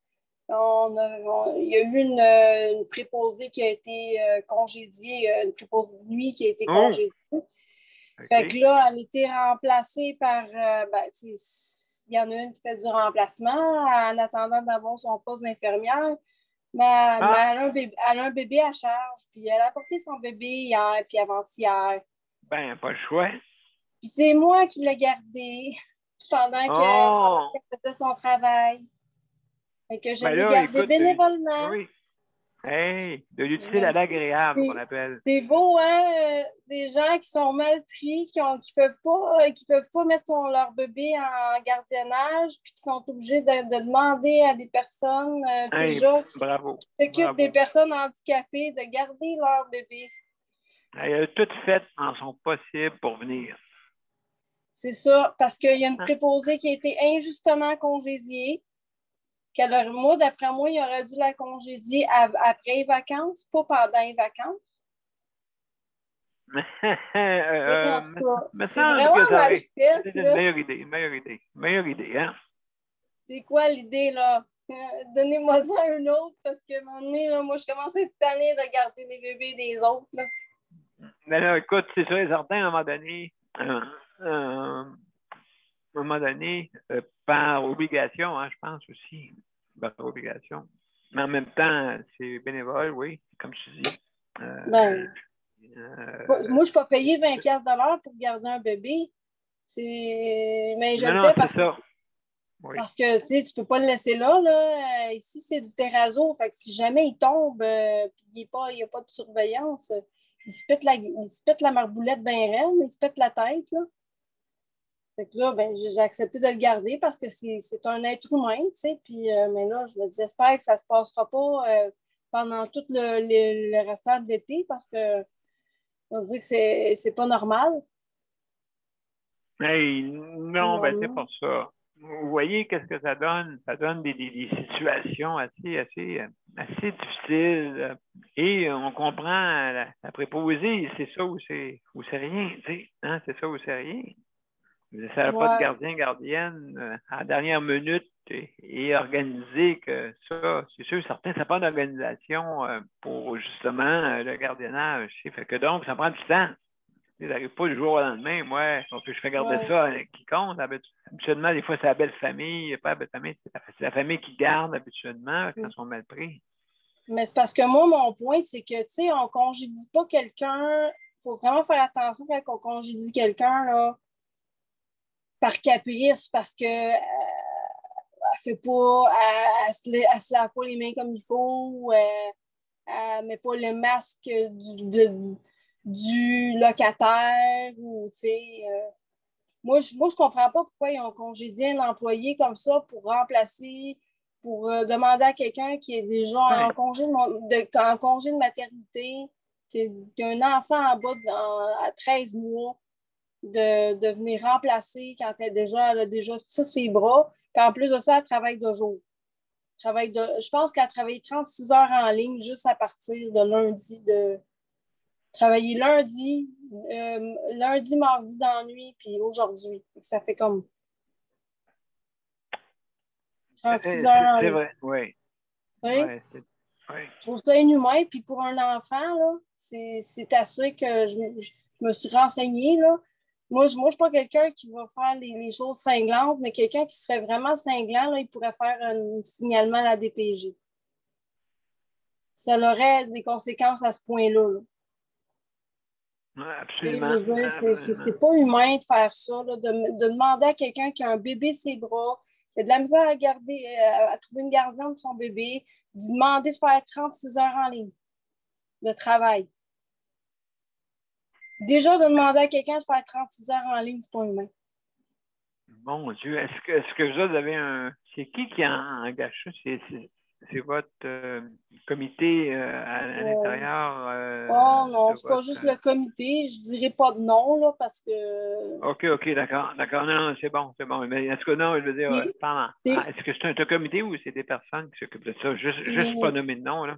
il y a eu une préposée qui a été congédiée, une préposée de nuit qui a été congédiée. Okay. Fait que là, elle a été remplacée par... il y en a une qui fait du remplacement en attendant d'avoir son poste d'infirmière. Mais elle a un bébé à charge, puis elle a porté son bébé hier, puis avant-hier. Ben, pas le choix. Puis c'est moi qui l'ai gardé pendant qu'elle faisait son travail. Fait que je l'ai gardé bénévolement. Oui. Hey, de l'utile à l'agréable, qu'on appelle. C'est beau, hein? Des gens qui sont mal pris, qui peuvent pas mettre leur bébé en gardiennage, puis qui sont obligés de demander à des personnes déjà qui s'occupent des personnes handicapées de garder leur bébé. Elle a tout fait en son possible pour venir. C'est ça, parce qu'il y a une préposée qui a été injustement congédiée. Moi, d'après moi, il aurait dû la congédier après les vacances, pas pendant les vacances. C'est vraiment mal fait. C'est une meilleure idée, hein? C'est quoi l'idée, là? Donnez-moi ça à un autre, parce que à un moment donné, là, moi, je commence à être tannée de garder les bébés des autres, là. Mais là, écoute, c'est sûr et certain, à un moment donné, par obligation, hein, je pense aussi, par obligation. Mais en même temps, c'est bénévole, oui, comme tu dis. Moi, je ne suis pas payée 20$ pour garder un bébé. Mais je le fais parce que tu ne peux pas le laisser là. Ici, c'est du terrazzo. Fait que si jamais il tombe et il n'y a pas de surveillance, il se pète la marboulette bien raide, il se pète la tête, là. Fait que là, j'ai accepté de le garder parce que c'est un être humain, tu sais. Puis, mais là, je me dis, j'espère que ça ne se passera pas pendant tout le restant de l'été parce que on dit que c'est pas normal. Hey, non, c'est pour ça. Vous voyez qu'est-ce que ça donne? Ça donne des situations assez difficiles. Et on comprend la préposée, c'est ça ou c'est rien, tu sais. Hein? C'est ça ou c'est rien. Ça n'a pas de gardien, gardienne. À la dernière minute, et organiser que ça, c'est sûr, certains, ça prend d'organisation pour justement le gardiennage. Fait que donc, ça prend du temps. Ça n'arrive pas du jour au lendemain. Moi, je fais garder ça à quiconque. Habituellement, des fois, c'est la belle famille. Pas la belle famille, c'est la famille qui garde habituellement quand ils sont mal pris. Mais c'est parce que moi, mon point, c'est que, tu sais, on ne congédie pas quelqu'un. Il faut vraiment faire attention quand on congédie quelqu'un, là, par caprice, parce que elle fait pas, elle se lave pas les mains comme il faut, elle met pas le masque du locataire, ou, tu sais, moi, je comprends pas pourquoi ils ont congédié un employé comme ça pour remplacer, pour demander à quelqu'un qui est déjà en congé de maternité, qui a un enfant en bas à 13 mois, de venir remplacer quand elle a déjà ça sur ses bras. Puis en plus de ça, elle travaille de jour. Je pense qu'elle a travaillé 36 heures en ligne juste à partir de lundi. Travailler lundi, mardi dans la nuit, puis aujourd'hui. Ça fait comme 36 heures en ligne. C'est vrai, oui. Ouais, je trouve ça inhumain. Puis pour un enfant, là, c'est assez que je me suis renseignée, là. Moi, je ne suis pas quelqu'un qui va faire les choses cinglantes, mais quelqu'un qui serait vraiment cinglant, là, il pourrait faire un signalement à la DPJ. Ça aurait des conséquences à ce point-là. Là. Absolument. Je veux dire, c'est pas humain de faire ça, là, de demander à quelqu'un qui a un bébé sur ses bras, qui a de la misère à garder, à trouver une gardienne pour son bébé, de demander de faire 36 heures en ligne de travail. Déjà, de demander à quelqu'un de faire 36 heures en ligne, c'est pas humain. Mon Dieu, est-ce que vous avez un... C'est qui engage ça? C'est votre comité à l'intérieur? Oh non, c'est pas juste le comité. Je dirais pas de nom, là, parce que... OK, d'accord. Non, c'est bon. Mais est-ce que non, je veux dire, est-ce que c'est un comité ou c'est des personnes qui s'occupent de ça? Juste pas nommer de nom, là.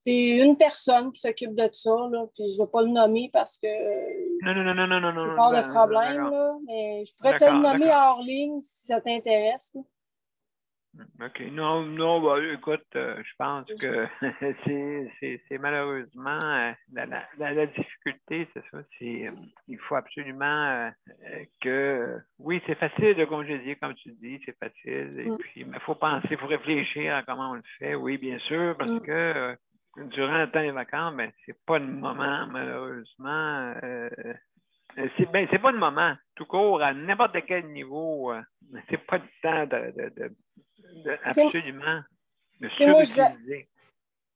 C'est une personne qui s'occupe de ça, là, puis je ne vais pas le nommer parce que non. C'est pas de problème, là, mais je pourrais te le nommer hors ligne si ça t'intéresse. Là. OK. Non, bah, écoute, je pense que c'est malheureusement la difficulté, c'est ça. Il faut absolument que oui, c'est facile de congédier, comme tu dis, c'est facile. Et puis, mais il faut penser, il faut réfléchir à comment on le fait. Oui, bien sûr, parce que durant le temps des vacances, ben, c'est pas le moment, malheureusement. C'est pas le moment. Tout court, à n'importe quel niveau, c'est pas le temps absolument de surutiliser.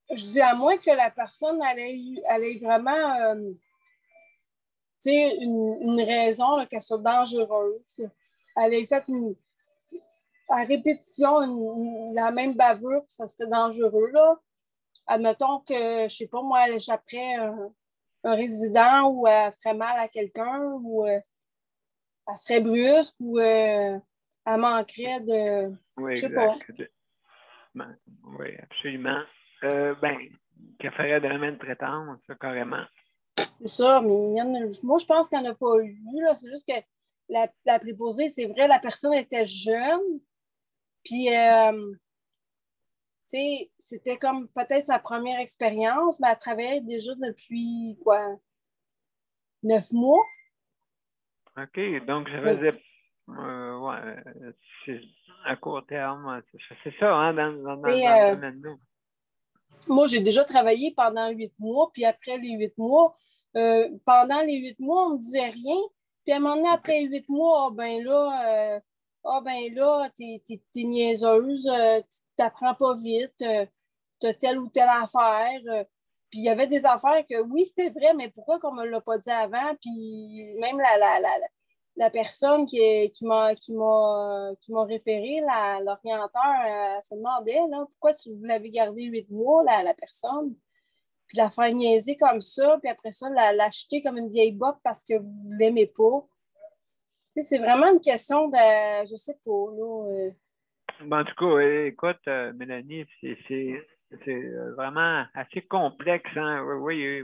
Je dis à moins que la personne elle ait vraiment une raison là, qu'elle soit dangereuse, qu'elle ait fait à répétition la même bavure, ça serait dangereux. Là. Admettons que, je ne sais pas, moi, elle échapperait un résident ou elle ferait mal à quelqu'un ou elle serait brusque ou elle manquerait de... Oui, je sais pas. Oui, absolument. Qu'elle ferait de la maltraitance, ça, carrément. C'est ça, mais moi, je pense qu'il n'y en a pas eu. Là. C'est juste que la préposée, c'est vrai, la personne était jeune, puis... c'était comme peut-être sa première expérience, mais elle travaillait déjà depuis, 9 mois. OK, donc ça faisait à court terme, c'est ça, hein, dans le domaine. Moi, j'ai déjà travaillé pendant 8 mois, puis après les 8 mois, pendant les 8 mois, on ne me disait rien. Puis à un moment donné, après 8 mois, t'es niaiseuse, tu t'apprends pas vite, t'as telle ou telle affaire. Puis il y avait des affaires que, oui, c'était vrai, mais pourquoi qu'on me l'a pas dit avant? Puis même la personne qui m'a référé, l'orienteur, se demandait, là, pourquoi vous l'avez gardé 8 mois, la personne? Puis la faire niaiser comme ça, puis après ça, l'acheter comme une vieille botte parce que vous ne l'aimez pas. C'est vraiment une question de... Je sais pas, là. En tout cas, écoute, Mélanie, c'est vraiment assez complexe. Hein? Oui,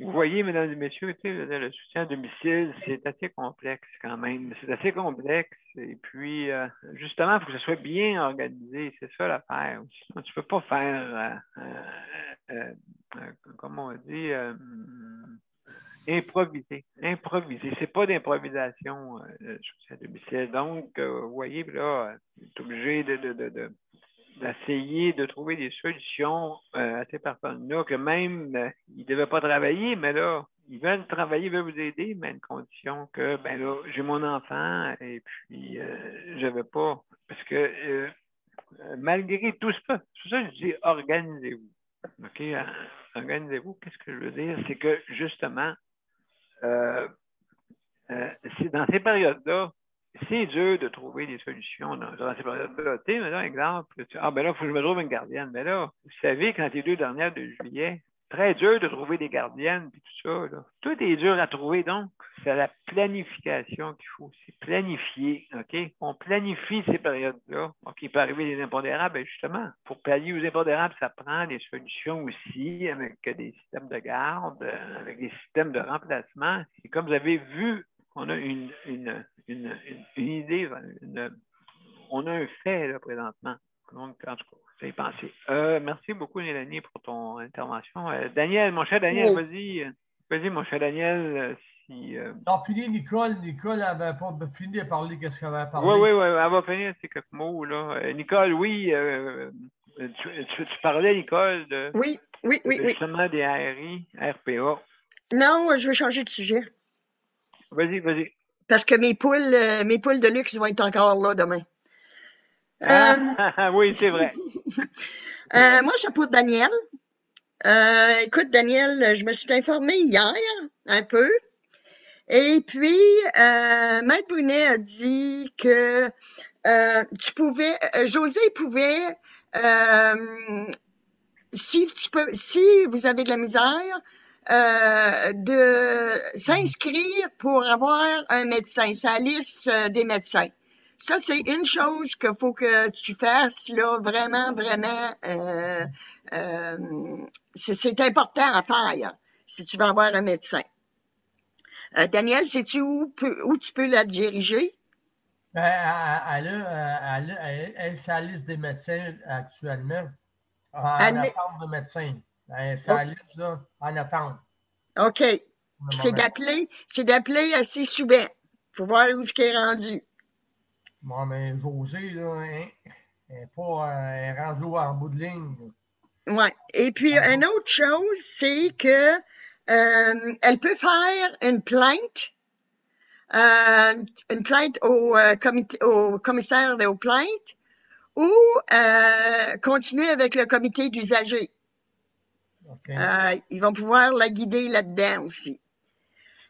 vous voyez, mesdames et messieurs, le soutien à domicile, c'est assez complexe quand même. C'est assez complexe. Et puis, justement, il faut que ce soit bien organisé. C'est ça l'affaire. Tu ne peux pas faire, comment on dit, improviser. Improviser. C'est pas d'improvisation, le soutien à domicile. Donc, vous voyez, là, tu es obligé d'essayer de trouver des solutions à ces personnes-là, que même ils ne devaient pas travailler, mais là, ils veulent travailler, ils veulent vous aider, mais à une condition que, ben là, j'ai mon enfant et puis je ne vais pas. Parce que malgré tout ça, c'est pour ça que je dis organisez-vous. OK? Organisez-vous. Qu'est-ce que je veux dire? C'est que justement, c'est dans ces périodes-là, c'est dur de trouver des solutions dans ces périodes-là. Tu sais, maintenant, exemple, ben là, il faut que je me trouve une gardienne. Mais là, vous savez, quand les 2 dernières de juillet, très dur de trouver des gardiennes et tout ça. Là. Tout est dur à trouver, donc c'est la planification qu'il faut. C'est planifier, OK? On planifie ces périodes-là. OK, il peut arriver des impondérables, ben justement. Pour pallier aux impondérables, ça prend des solutions aussi avec des systèmes de garde, avec des systèmes de remplacement. Et comme vous avez vu, on a une idée, on a un fait là, présentement. Donc, en tout cas, ça y penser. Merci beaucoup, Mélanie, pour ton intervention. Daniel, mon cher Daniel, Oui. Vas-y, mon cher Daniel. Non, fini, Nicole. Nicole n'avait pas fini de parler de ce qu'elle avait parlé. Oui, elle va finir ces quelques mots. Là. Nicole, oui, tu parlais, Nicole, de justement des ARI, RPA. Non, je vais changer de sujet. Vas-y. Parce que mes poules de luxe vont être encore là demain. Oui, c'est vrai. Moi, c'est pour Daniel. Écoute, Daniel, je me suis informée hier un peu. Et puis, Maître Brunet a dit que José pouvait, si vous avez de la misère, de s'inscrire pour avoir un médecin, sa liste des médecins. Ça, c'est une chose qu'il faut que tu fasses, là, vraiment, c'est important à faire si tu veux avoir un médecin. Daniel, sais-tu où tu peux la diriger? Ben, elle sa liste des médecins actuellement. En attente de médecin. Sa liste, là, en attente. OK. C'est d'appeler assez souvent. Il faut voir où ce qui est rendu. Bon, mais José, là, elle est rendue en bout de ligne. Oui. Et puis, une autre chose, c'est que elle peut faire une plainte au commissaire aux plaintes ou continuer avec le comité d'usagers. Okay. Ils vont pouvoir la guider là-dedans aussi.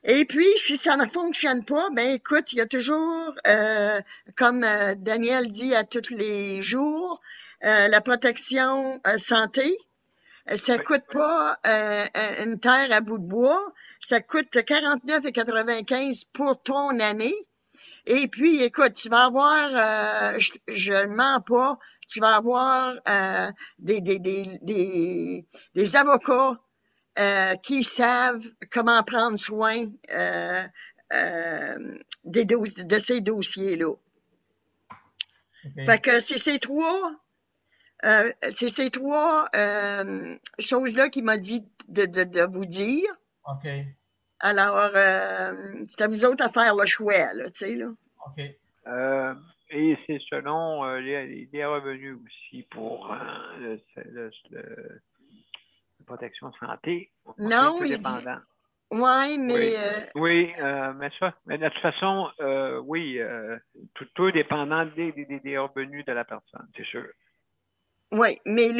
Et puis, si ça ne fonctionne pas, ben écoute, il y a toujours, comme Daniel dit à tous les jours, la protection santé. Ça coûte pas une terre à bout de bois. Ça coûte 49,95 pour ton année. Et puis, écoute, tu vas avoir, je ne mens pas, tu vas avoir des avocats qui savent comment prendre soin de ces dossiers-là. Okay. Fait que c'est ces trois choses-là qu'il m'a dit de vous dire. OK. Alors, c'est à vous autres à faire le choix, là, tu sais, là. OK. Et c'est selon les revenus aussi pour la protection santé. Non, il dit... Oui, mais... Oui, mais de toute façon, oui, tout dépendant des revenus de la personne, c'est sûr. Oui, mais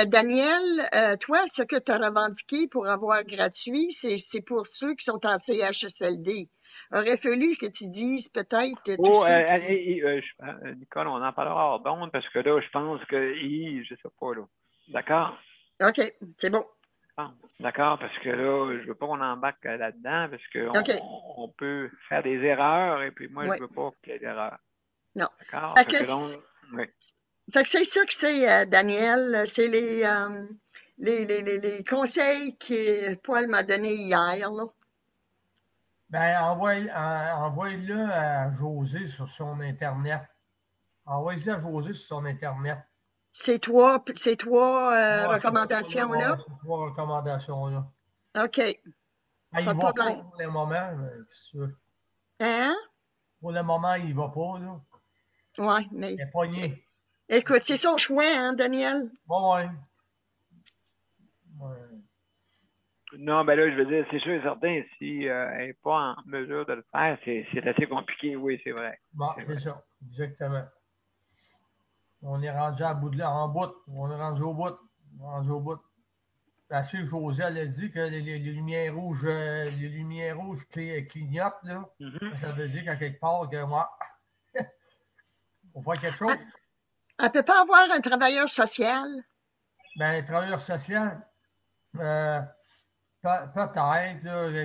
Daniel, toi, ce que tu as revendiqué pour avoir gratuit, c'est pour ceux qui sont en CHSLD. Aurait fallu que tu dises peut-être... Nicole, on en parlera hors d'onde parce que là, je pense que... je sais pas, là. D'accord? OK, c'est bon. D'accord, parce que là, je veux pas qu'on embarque là-dedans parce qu'on peut faire des erreurs et puis moi, je veux pas qu'il y ait d'erreurs. Non. D'accord? Fait que c'est ça que c'est, Daniel. C'est les conseils que Paul m'a donnés hier, là. Ben, envoie-le à José sur son Internet. Envoie-le à José sur son Internet. Ces trois recommandations-là? Ces trois recommandations-là. OK. Ben, il Pas ne de va pas problème. pour le moment. Hein? Pour le moment, il ne va pas. Là. Oui, mais. Il est pogné. Écoute, c'est son choix, hein, Daniel? Oui. Non, ben là, je veux dire, c'est sûr et certain, si elle n'est pas en mesure de le faire, c'est assez compliqué, oui, c'est vrai. Bon, c'est ça, exactement. On est rendu à bout de là, en bout. On est rendu au bout. On est rendu au bout. Parce que José, elle a dit que les lumières rouges, clignotent, là. Ça veut dire qu'à quelque part, que moi, on voit quelque chose. Elle ne peut pas avoir un travailleur social? Ben, un travailleur social, peut-être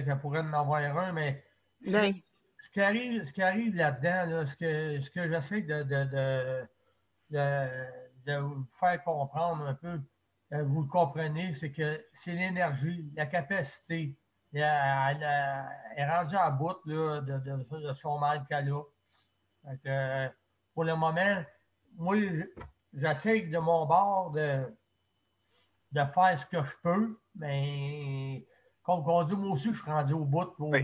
qu'elle pourrait en avoir un, mais ce qui arrive là-dedans, là, ce que j'essaie de vous faire comprendre un peu, vous le comprenez, c'est que c'est l'énergie, la capacité. Elle est rendue à bout là, de son mal qu'elle a. Donc, pour le moment, moi, j'essaie de mon bord de faire ce que je peux, mais comme on dit, moi aussi, je suis rendu au bout. Là,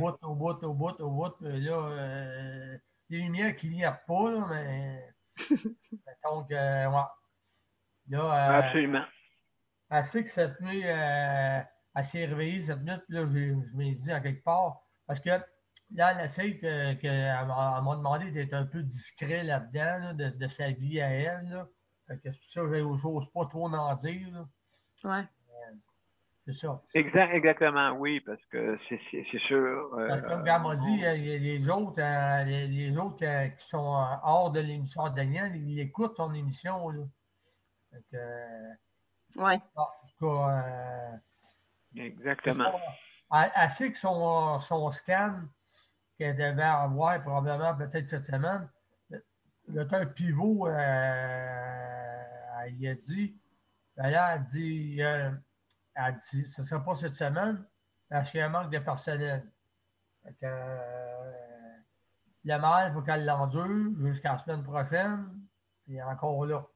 les lumières qui n'y a pas, là, mais donc, ouais. Là, absolument. Elle sait que cette nuit, elle s'est réveillée cette nuit, là, je m'ai dit à quelque part, parce que là, elle essaie elle m'a demandé d'être un peu discret là-dedans, là, de sa vie à elle. Là. C'est pour ça que j'ose pas trop en dire. Là. Ouais. C'est ça. Exactement, oui, parce que c'est sûr. Comme elle m'a dit, les autres qui sont hors de l'émission de Daniel, ils écoutent son émission. Là. Oui. En tout cas, exactement. Elle sait que son scan qu'elle devait avoir probablement peut-être cette semaine, le temps pivot, elle a dit, ben là, elle dit, ce ne sera pas cette semaine, parce qu'il y a un manque de personnel. Le mal, il faut qu'elle l'endure jusqu'à la semaine prochaine, puis encore là.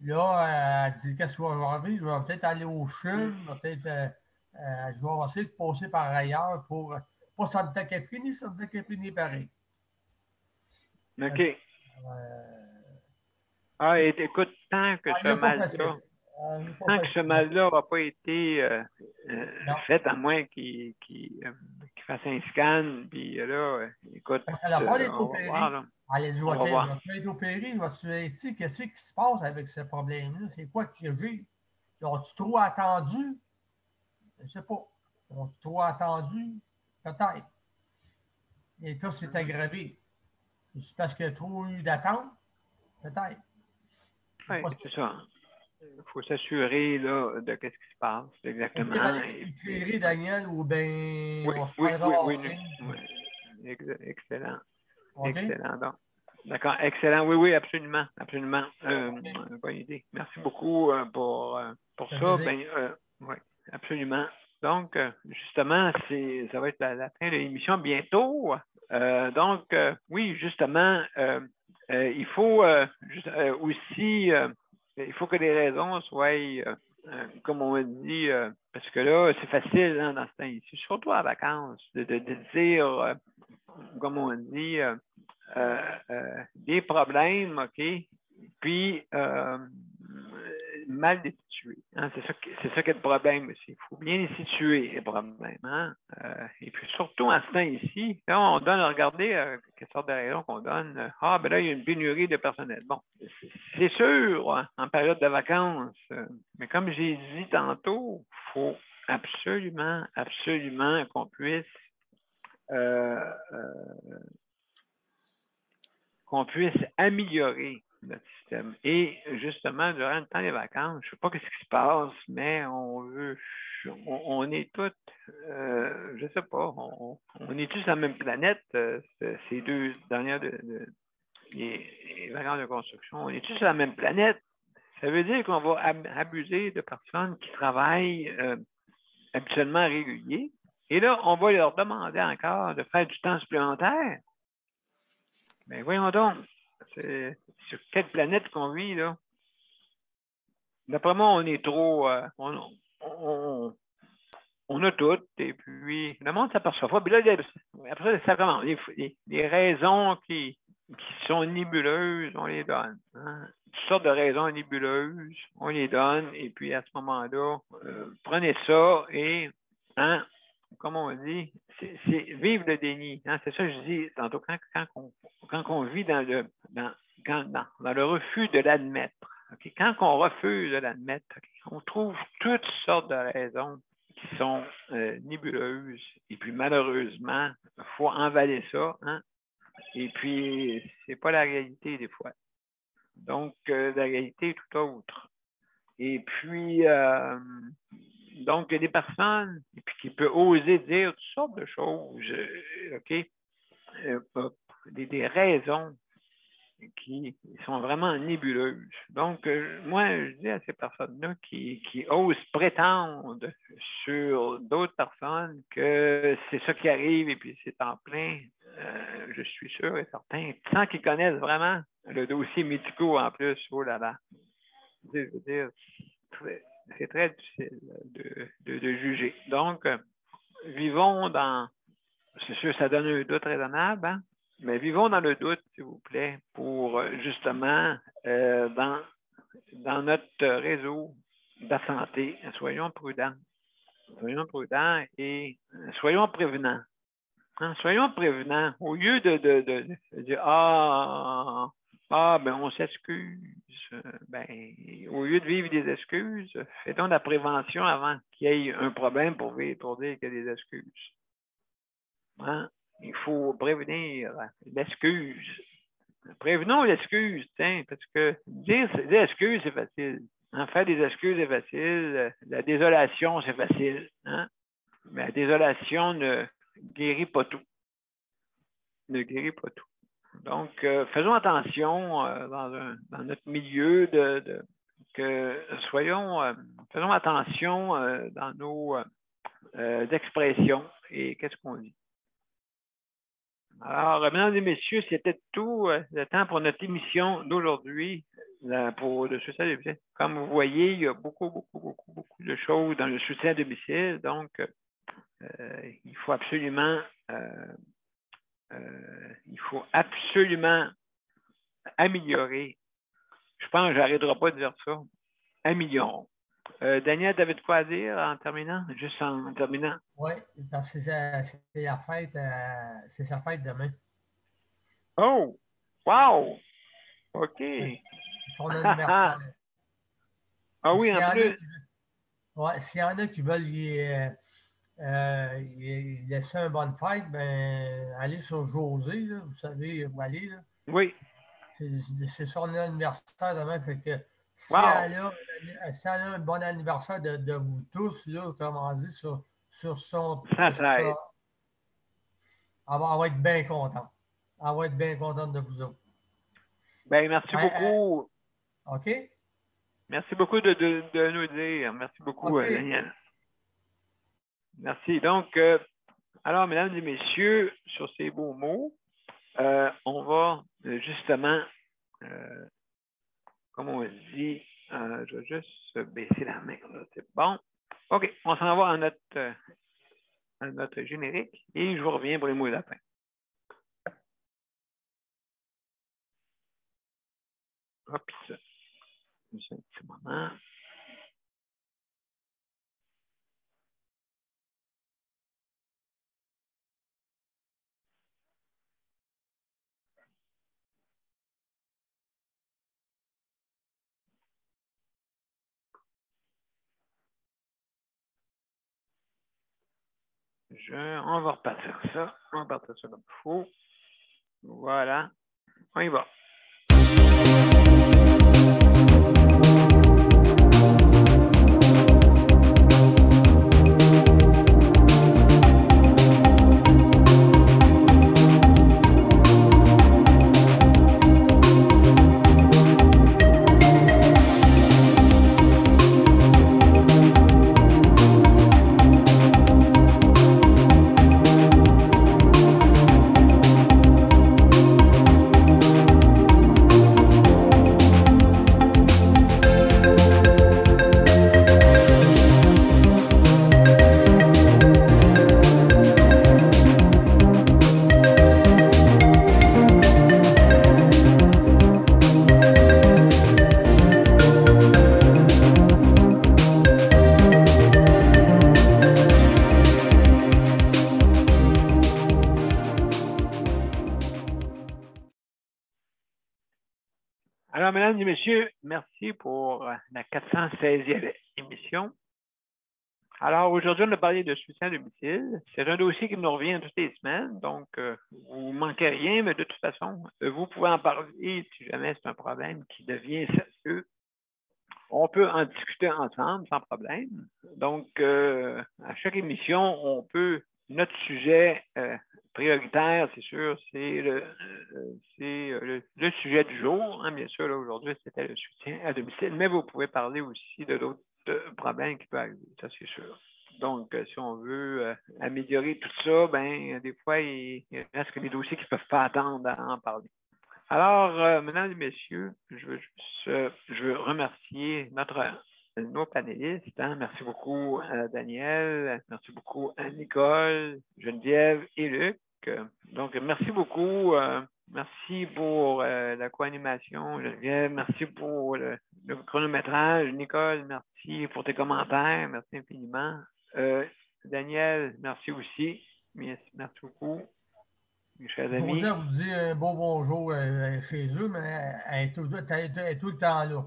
Là, elle dit, qu'est-ce que je vais arriver? Je vais peut-être aller au CHUM, peut-être, je vais essayer de passer par ailleurs pour, pas Santa Caprini pareil. OK. Écoute, tant que ce mal-là n'aura pas été fait, à moins qu'il fasse un scan, puis là, écoute, elle n'a pas été opérée. Elle a dit, je vais être opérée, je vais te ici. Qu'est-ce qui se passe avec ce problème-là? C'est quoi que j'ai? Ont-tu trop attendu? Je ne sais pas. Ont-tu trop attendu? Peut-être. Et tout s'est aggravé. C'est parce qu'il y a trop eu d'attente? Peut-être. Oui, c'est ça. Il faut s'assurer de ce qui se passe, exactement. Éclairer, Daniel, ou bien oui, on se oui. Excellent. Okay. Excellent. Donc, d'accord, excellent. Oui, absolument. Absolument. Bonne idée. Merci beaucoup pour ça. Oui, absolument. Donc, justement, ça va être la fin de l'émission bientôt. Donc, oui, justement, il faut aussi, il faut que les raisons soient, comme on dit, parce que là, c'est facile hein, dans ce temps-ci, surtout en vacances, de dire, comme on dit, des problèmes, OK, puis mal les situer. Hein? C'est ça qui est le problème aussi. Il faut bien les situer, les problèmes. Hein? Et puis surtout en ce temps ici, là, on donne, regardez quelle sorte de raison qu'on donne. Ben là, il y a une pénurie de personnel. Bon, c'est sûr, hein, en période de vacances, mais comme j'ai dit tantôt, il faut absolument qu'on puisse améliorer notre système. Et justement, durant le temps des vacances, je ne sais pas ce qui se passe, mais on est tous, je ne sais pas, on est tous sur la même planète, ces 2 dernières les vacances de construction, on est tous sur la même planète. Ça veut dire qu'on va abuser de personnes qui travaillent habituellement réguliers. Et là, on va leur demander encore de faire du temps supplémentaire. Mais voyons donc, c'est sur quelle planète qu'on vit, là? D'après moi, on est trop... on a tout, et puis le monde ne s'aperçoit pas. Puis là, après, ça commence. Les raisons qui sont nébuleuses, on les donne. Hein? Toutes sortes de raisons nébuleuses, on les donne, et puis à ce moment-là, prenez ça et, hein, comme on dit, c'est vivre le déni. Hein? C'est ça que je dis tantôt, quand on vit dans le refus de l'admettre. Okay? Quand on refuse de l'admettre, okay, on trouve toutes sortes de raisons qui sont nébuleuses. Et puis, malheureusement, il faut envaler ça. Hein? Et puis, c'est pas la réalité des fois. Donc, la réalité est tout autre. Et puis, donc, il y a des personnes qui peuvent oser dire toutes sortes de choses, OK? Des raisons qui sont vraiment nébuleuses. Donc, moi, je dis à ces personnes-là qui osent prétendre sur d'autres personnes que c'est ça qui arrive et puis c'est en plein, je suis sûr et certain, sans qu'ils connaissent vraiment le dossier médical en plus, oh là là. Je veux dire, c'est très difficile de juger. Donc, vivons dans, c'est sûr, ça donne un doute raisonnable, hein? Mais vivons dans le doute, s'il vous plaît, pour justement, dans notre réseau de la santé, soyons prudents. Soyons prudents et soyons prévenants. Hein? Soyons prévenants. Au lieu de dire ben on s'excuse. Ben, au lieu de vivre des excuses, faisons de la prévention avant qu'il y ait un problème pour dire qu'il y a des excuses. Hein? Il faut prévenir l'excuse. Prévenons l'excuse, parce que dire excuse, c'est facile. Hein? Faire des excuses, c'est facile. La désolation, c'est facile. Hein? Mais la désolation ne guérit pas tout. Ne guérit pas tout. Donc, faisons attention dans notre milieu faisons attention dans nos expressions et qu'est-ce qu'on dit. Alors, mesdames et messieurs, c'était tout le temps pour notre émission d'aujourd'hui pour le suicide à domicile. Comme vous voyez, il y a beaucoup de choses dans le suicide à domicile. Donc, il faut absolument améliorer. Je pense que je n'arrêterai pas de dire ça. Améliorons. Daniel, tu avais de quoi dire en terminant? Juste en terminant. Oui, parce que c'est la fête, c'est sa fête demain. Oh! Wow! OK. Son anniversaire. Ah oui, en plus. S'il y en a qui veulent laisser une bonne fête, ben allez sur José, là, vous savez où aller. Là. Oui. C'est son anniversaire demain, fait que si elle a un bon anniversaire de vous tous, là, autrement dit, sur son... Elle va être bien contente. Elle va être bien contente de vous autres. Bien, merci beaucoup. OK? Merci beaucoup de nous dire. Merci beaucoup, Daniel. Merci. Donc, alors, mesdames et messieurs, sur ces beaux mots, on va justement, comme on dit, je vais juste baisser la main. C'est bon. OK, on s'en va à notre générique et je vous reviens pour les mots de la fin. Hop, juste un petit moment. On va repartir ça. On va repartir ça comme il faut. Voilà. On y va. messieurs, merci pour la 416e émission. Alors, aujourd'hui, on a parlé de soutien à domicile. C'est un dossier qui nous revient toutes les semaines, donc vous ne manquez rien, mais de toute façon, vous pouvez en parler si jamais c'est un problème qui devient sérieux. On peut en discuter ensemble sans problème. Donc, à chaque émission, notre sujet prioritaire, c'est sûr, c'est le sujet du jour. Hein, bien sûr, là, aujourd'hui, c'était le soutien à domicile, mais vous pouvez parler aussi de d'autres problèmes qui peuvent arriver, ça c'est sûr. Donc, si on veut améliorer tout ça, ben des fois, il reste que des dossiers qui ne peuvent pas attendre à en parler. Alors, mesdames et messieurs, je veux remercier nos panélistes. Hein. Merci beaucoup à Daniel, merci beaucoup à Nicole, Geneviève et Luc. Donc, merci beaucoup. Merci pour la co-animation, Geneviève. Merci pour le chronométrage. Nicole, merci pour tes commentaires. Merci infiniment. Daniel, merci aussi. Merci beaucoup. Mes chers amis. José vous dit un beau bonjour chez eux, mais elle est tout le temps là.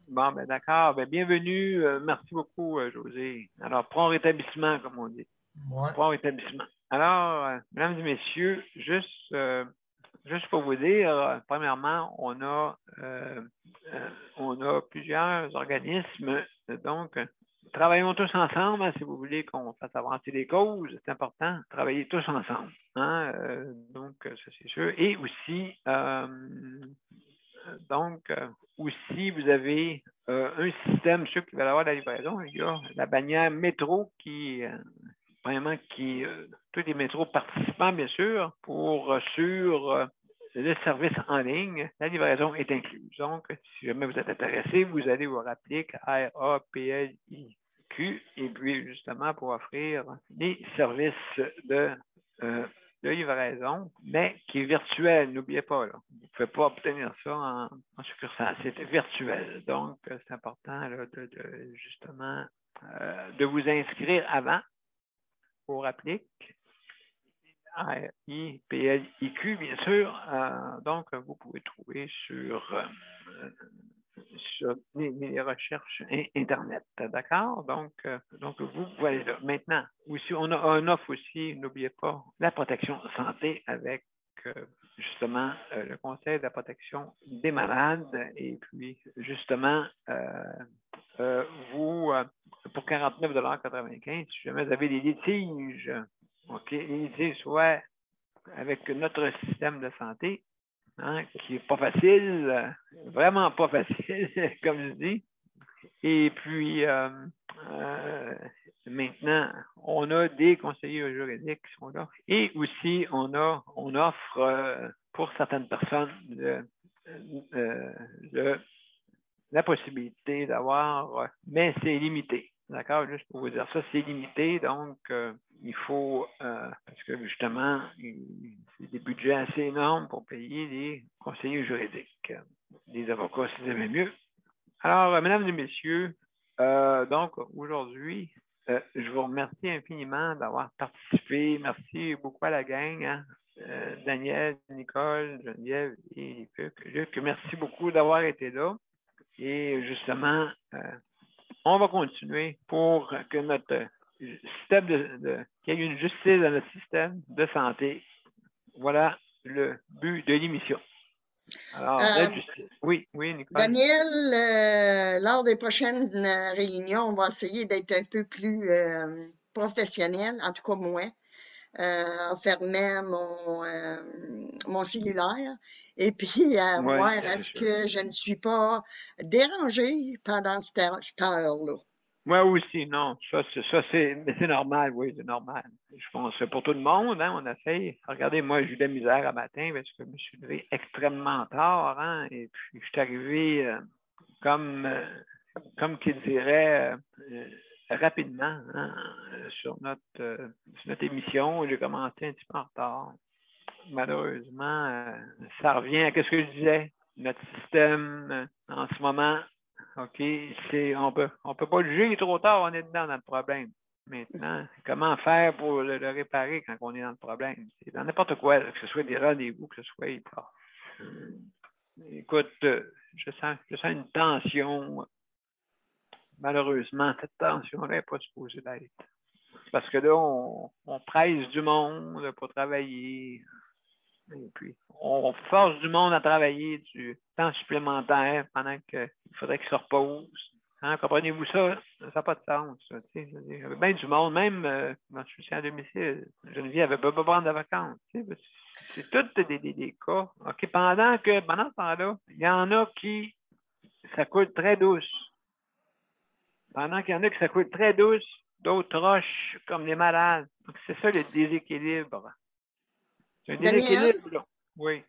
Bon, ben d'accord. Ben, bienvenue. Merci beaucoup, José. Alors, prompt rétablissement, comme on dit. Ouais. Prompt rétablissement. Alors, mesdames et messieurs, juste pour vous dire, premièrement, on a plusieurs organismes. Donc, travaillons tous ensemble, hein, si vous voulez qu'on fasse avancer les causes. C'est important. Travailler tous ensemble. Hein, donc, ça c'est sûr. Et aussi, aussi, vous avez un système, ceux qui veulent avoir la livraison, il y a la bannière métro qui tous les métros participants, bien sûr, sur le service en ligne, la livraison est incluse. Donc, si jamais vous êtes intéressé, vous allez vous rappeler RAPLIQ, et puis justement pour offrir les services de livraison, mais qui est virtuel, n'oubliez pas, là. Vous ne pouvez pas obtenir ça en succursale, c'est virtuel. Donc, c'est important là, justement de vous inscrire avant pour appliquer RIPLIQ, bien sûr. Donc, vous pouvez trouver sur les recherches Internet. D'accord? Donc, vous pouvez aller là. Maintenant, aussi, on a un offre aussi, n'oubliez pas, la protection santé avec justement le Conseil de la protection des malades. Et puis, justement, pour 49,95 $, si jamais vous avez des litiges, OK, les litiges soit avec notre système de santé, hein, qui n'est pas facile, vraiment pas facile, comme je dis. Et puis, maintenant, on a des conseillers juridiques qui sont là. Et aussi, on offre pour certaines personnes la possibilité d'avoir, mais c'est limité. D'accord? Juste pour vous dire ça, c'est limité. Donc, il faut, parce que justement, c'est des budgets assez énormes pour payer les conseillers juridiques. Les avocats, si vous aimez mieux. Alors, mesdames et messieurs, donc aujourd'hui, je vous remercie infiniment d'avoir participé. Merci beaucoup à la gang, hein? Daniel, Nicole, Geneviève et Luc. Merci beaucoup d'avoir été là. Et justement, on va continuer pour que notre système qu'il y ait une justice dans notre système de santé. Voilà le but de l'émission. Alors, oui, Nicole. Daniel, lors des prochaines réunions, on va essayer d'être un peu plus professionnel, en tout cas moi, en fermant mon cellulaire et puis voir est-ce que je ne suis pas dérangée pendant cette heure-là. Moi aussi, non. Ça c'est normal, oui, c'est normal. Je pense que pour tout le monde, hein, on essaye. Regardez, moi, j'ai eu de la misère à matin parce que je me suis levé extrêmement tard, hein, et puis je suis arrivé comme qu'il dirait rapidement, hein, sur notre émission. J'ai commencé un petit peu en retard. Malheureusement, ça revient à ce que je disais. Notre système, en ce moment, OK, on peut pas le juger, il est trop tard, on est dedans dans le problème. Maintenant, comment faire pour le réparer quand on est dans le problème? C'est dans n'importe quoi, que ce soit des rendez-vous, que ce soit écoute, je sens une tension. Malheureusement, cette tension-là n'est pas supposée d'être. Parce que là, on presse du monde pour travailler. Et puis, on force du monde à travailler du temps supplémentaire pendant qu'il faudrait qu'ils se reposent. Hein, comprenez-vous ça? Ça n'a pas de sens. Ça, il y avait bien du monde, même quand je suis à domicile, Geneviève n'avait pas prendre de vacances. C'est tous des cas. OK, pendant ce temps-là, il y en a qui ça coule très douce. Pendant qu'il y en a qui ça coule très douce, d'autres rochent comme des malades. Donc, c'est ça le déséquilibre. C'est un déséquilibre, là. Oui.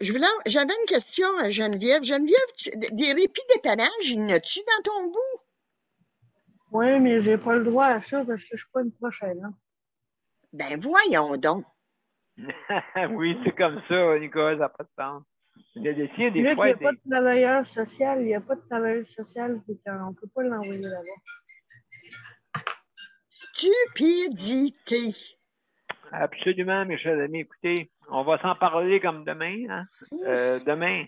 J'avais une question à Geneviève. Geneviève, des répits d'étonnage, il y en a-tu dans ton bout? Oui, mais j'ai pas le droit à ça parce que je suis pas une prochaine. Hein? Ben voyons donc. Oui, c'est comme ça, Nicolas, ça n'a pas de sens. Il y a des fois. Il n'y a pas de travailleur social, il n'y a pas de travailleur social, on ne peut pas l'envoyer là-bas. Stupidité. Absolument, mes chers amis. Écoutez, on va s'en parler comme demain. Hein? Demain,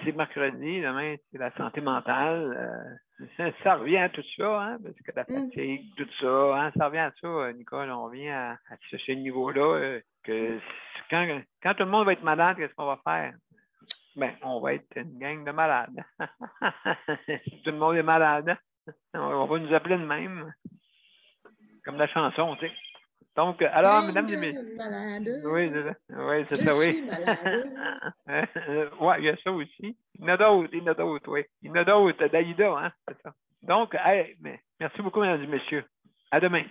c'est mercredi. Demain, c'est la santé mentale. Ça revient à tout ça, hein? Parce que la fatigue, tout ça, hein? Ça revient à ça, Nicole. On revient à ce niveau-là. Que quand tout le monde va être malade, qu'est-ce qu'on va faire? Ben, on va être une gang de malades. Tout le monde est malade. On va nous appeler de même. Comme la chanson, tu sais. Donc, alors, mesdames et messieurs. Oui, c'est ça, oui. Oui, il y a ça aussi. Il y en a d'autres, oui. Il y en a d'autres, d'Aïda, hein, c'est ça. Donc, merci beaucoup, mesdames et messieurs. À demain.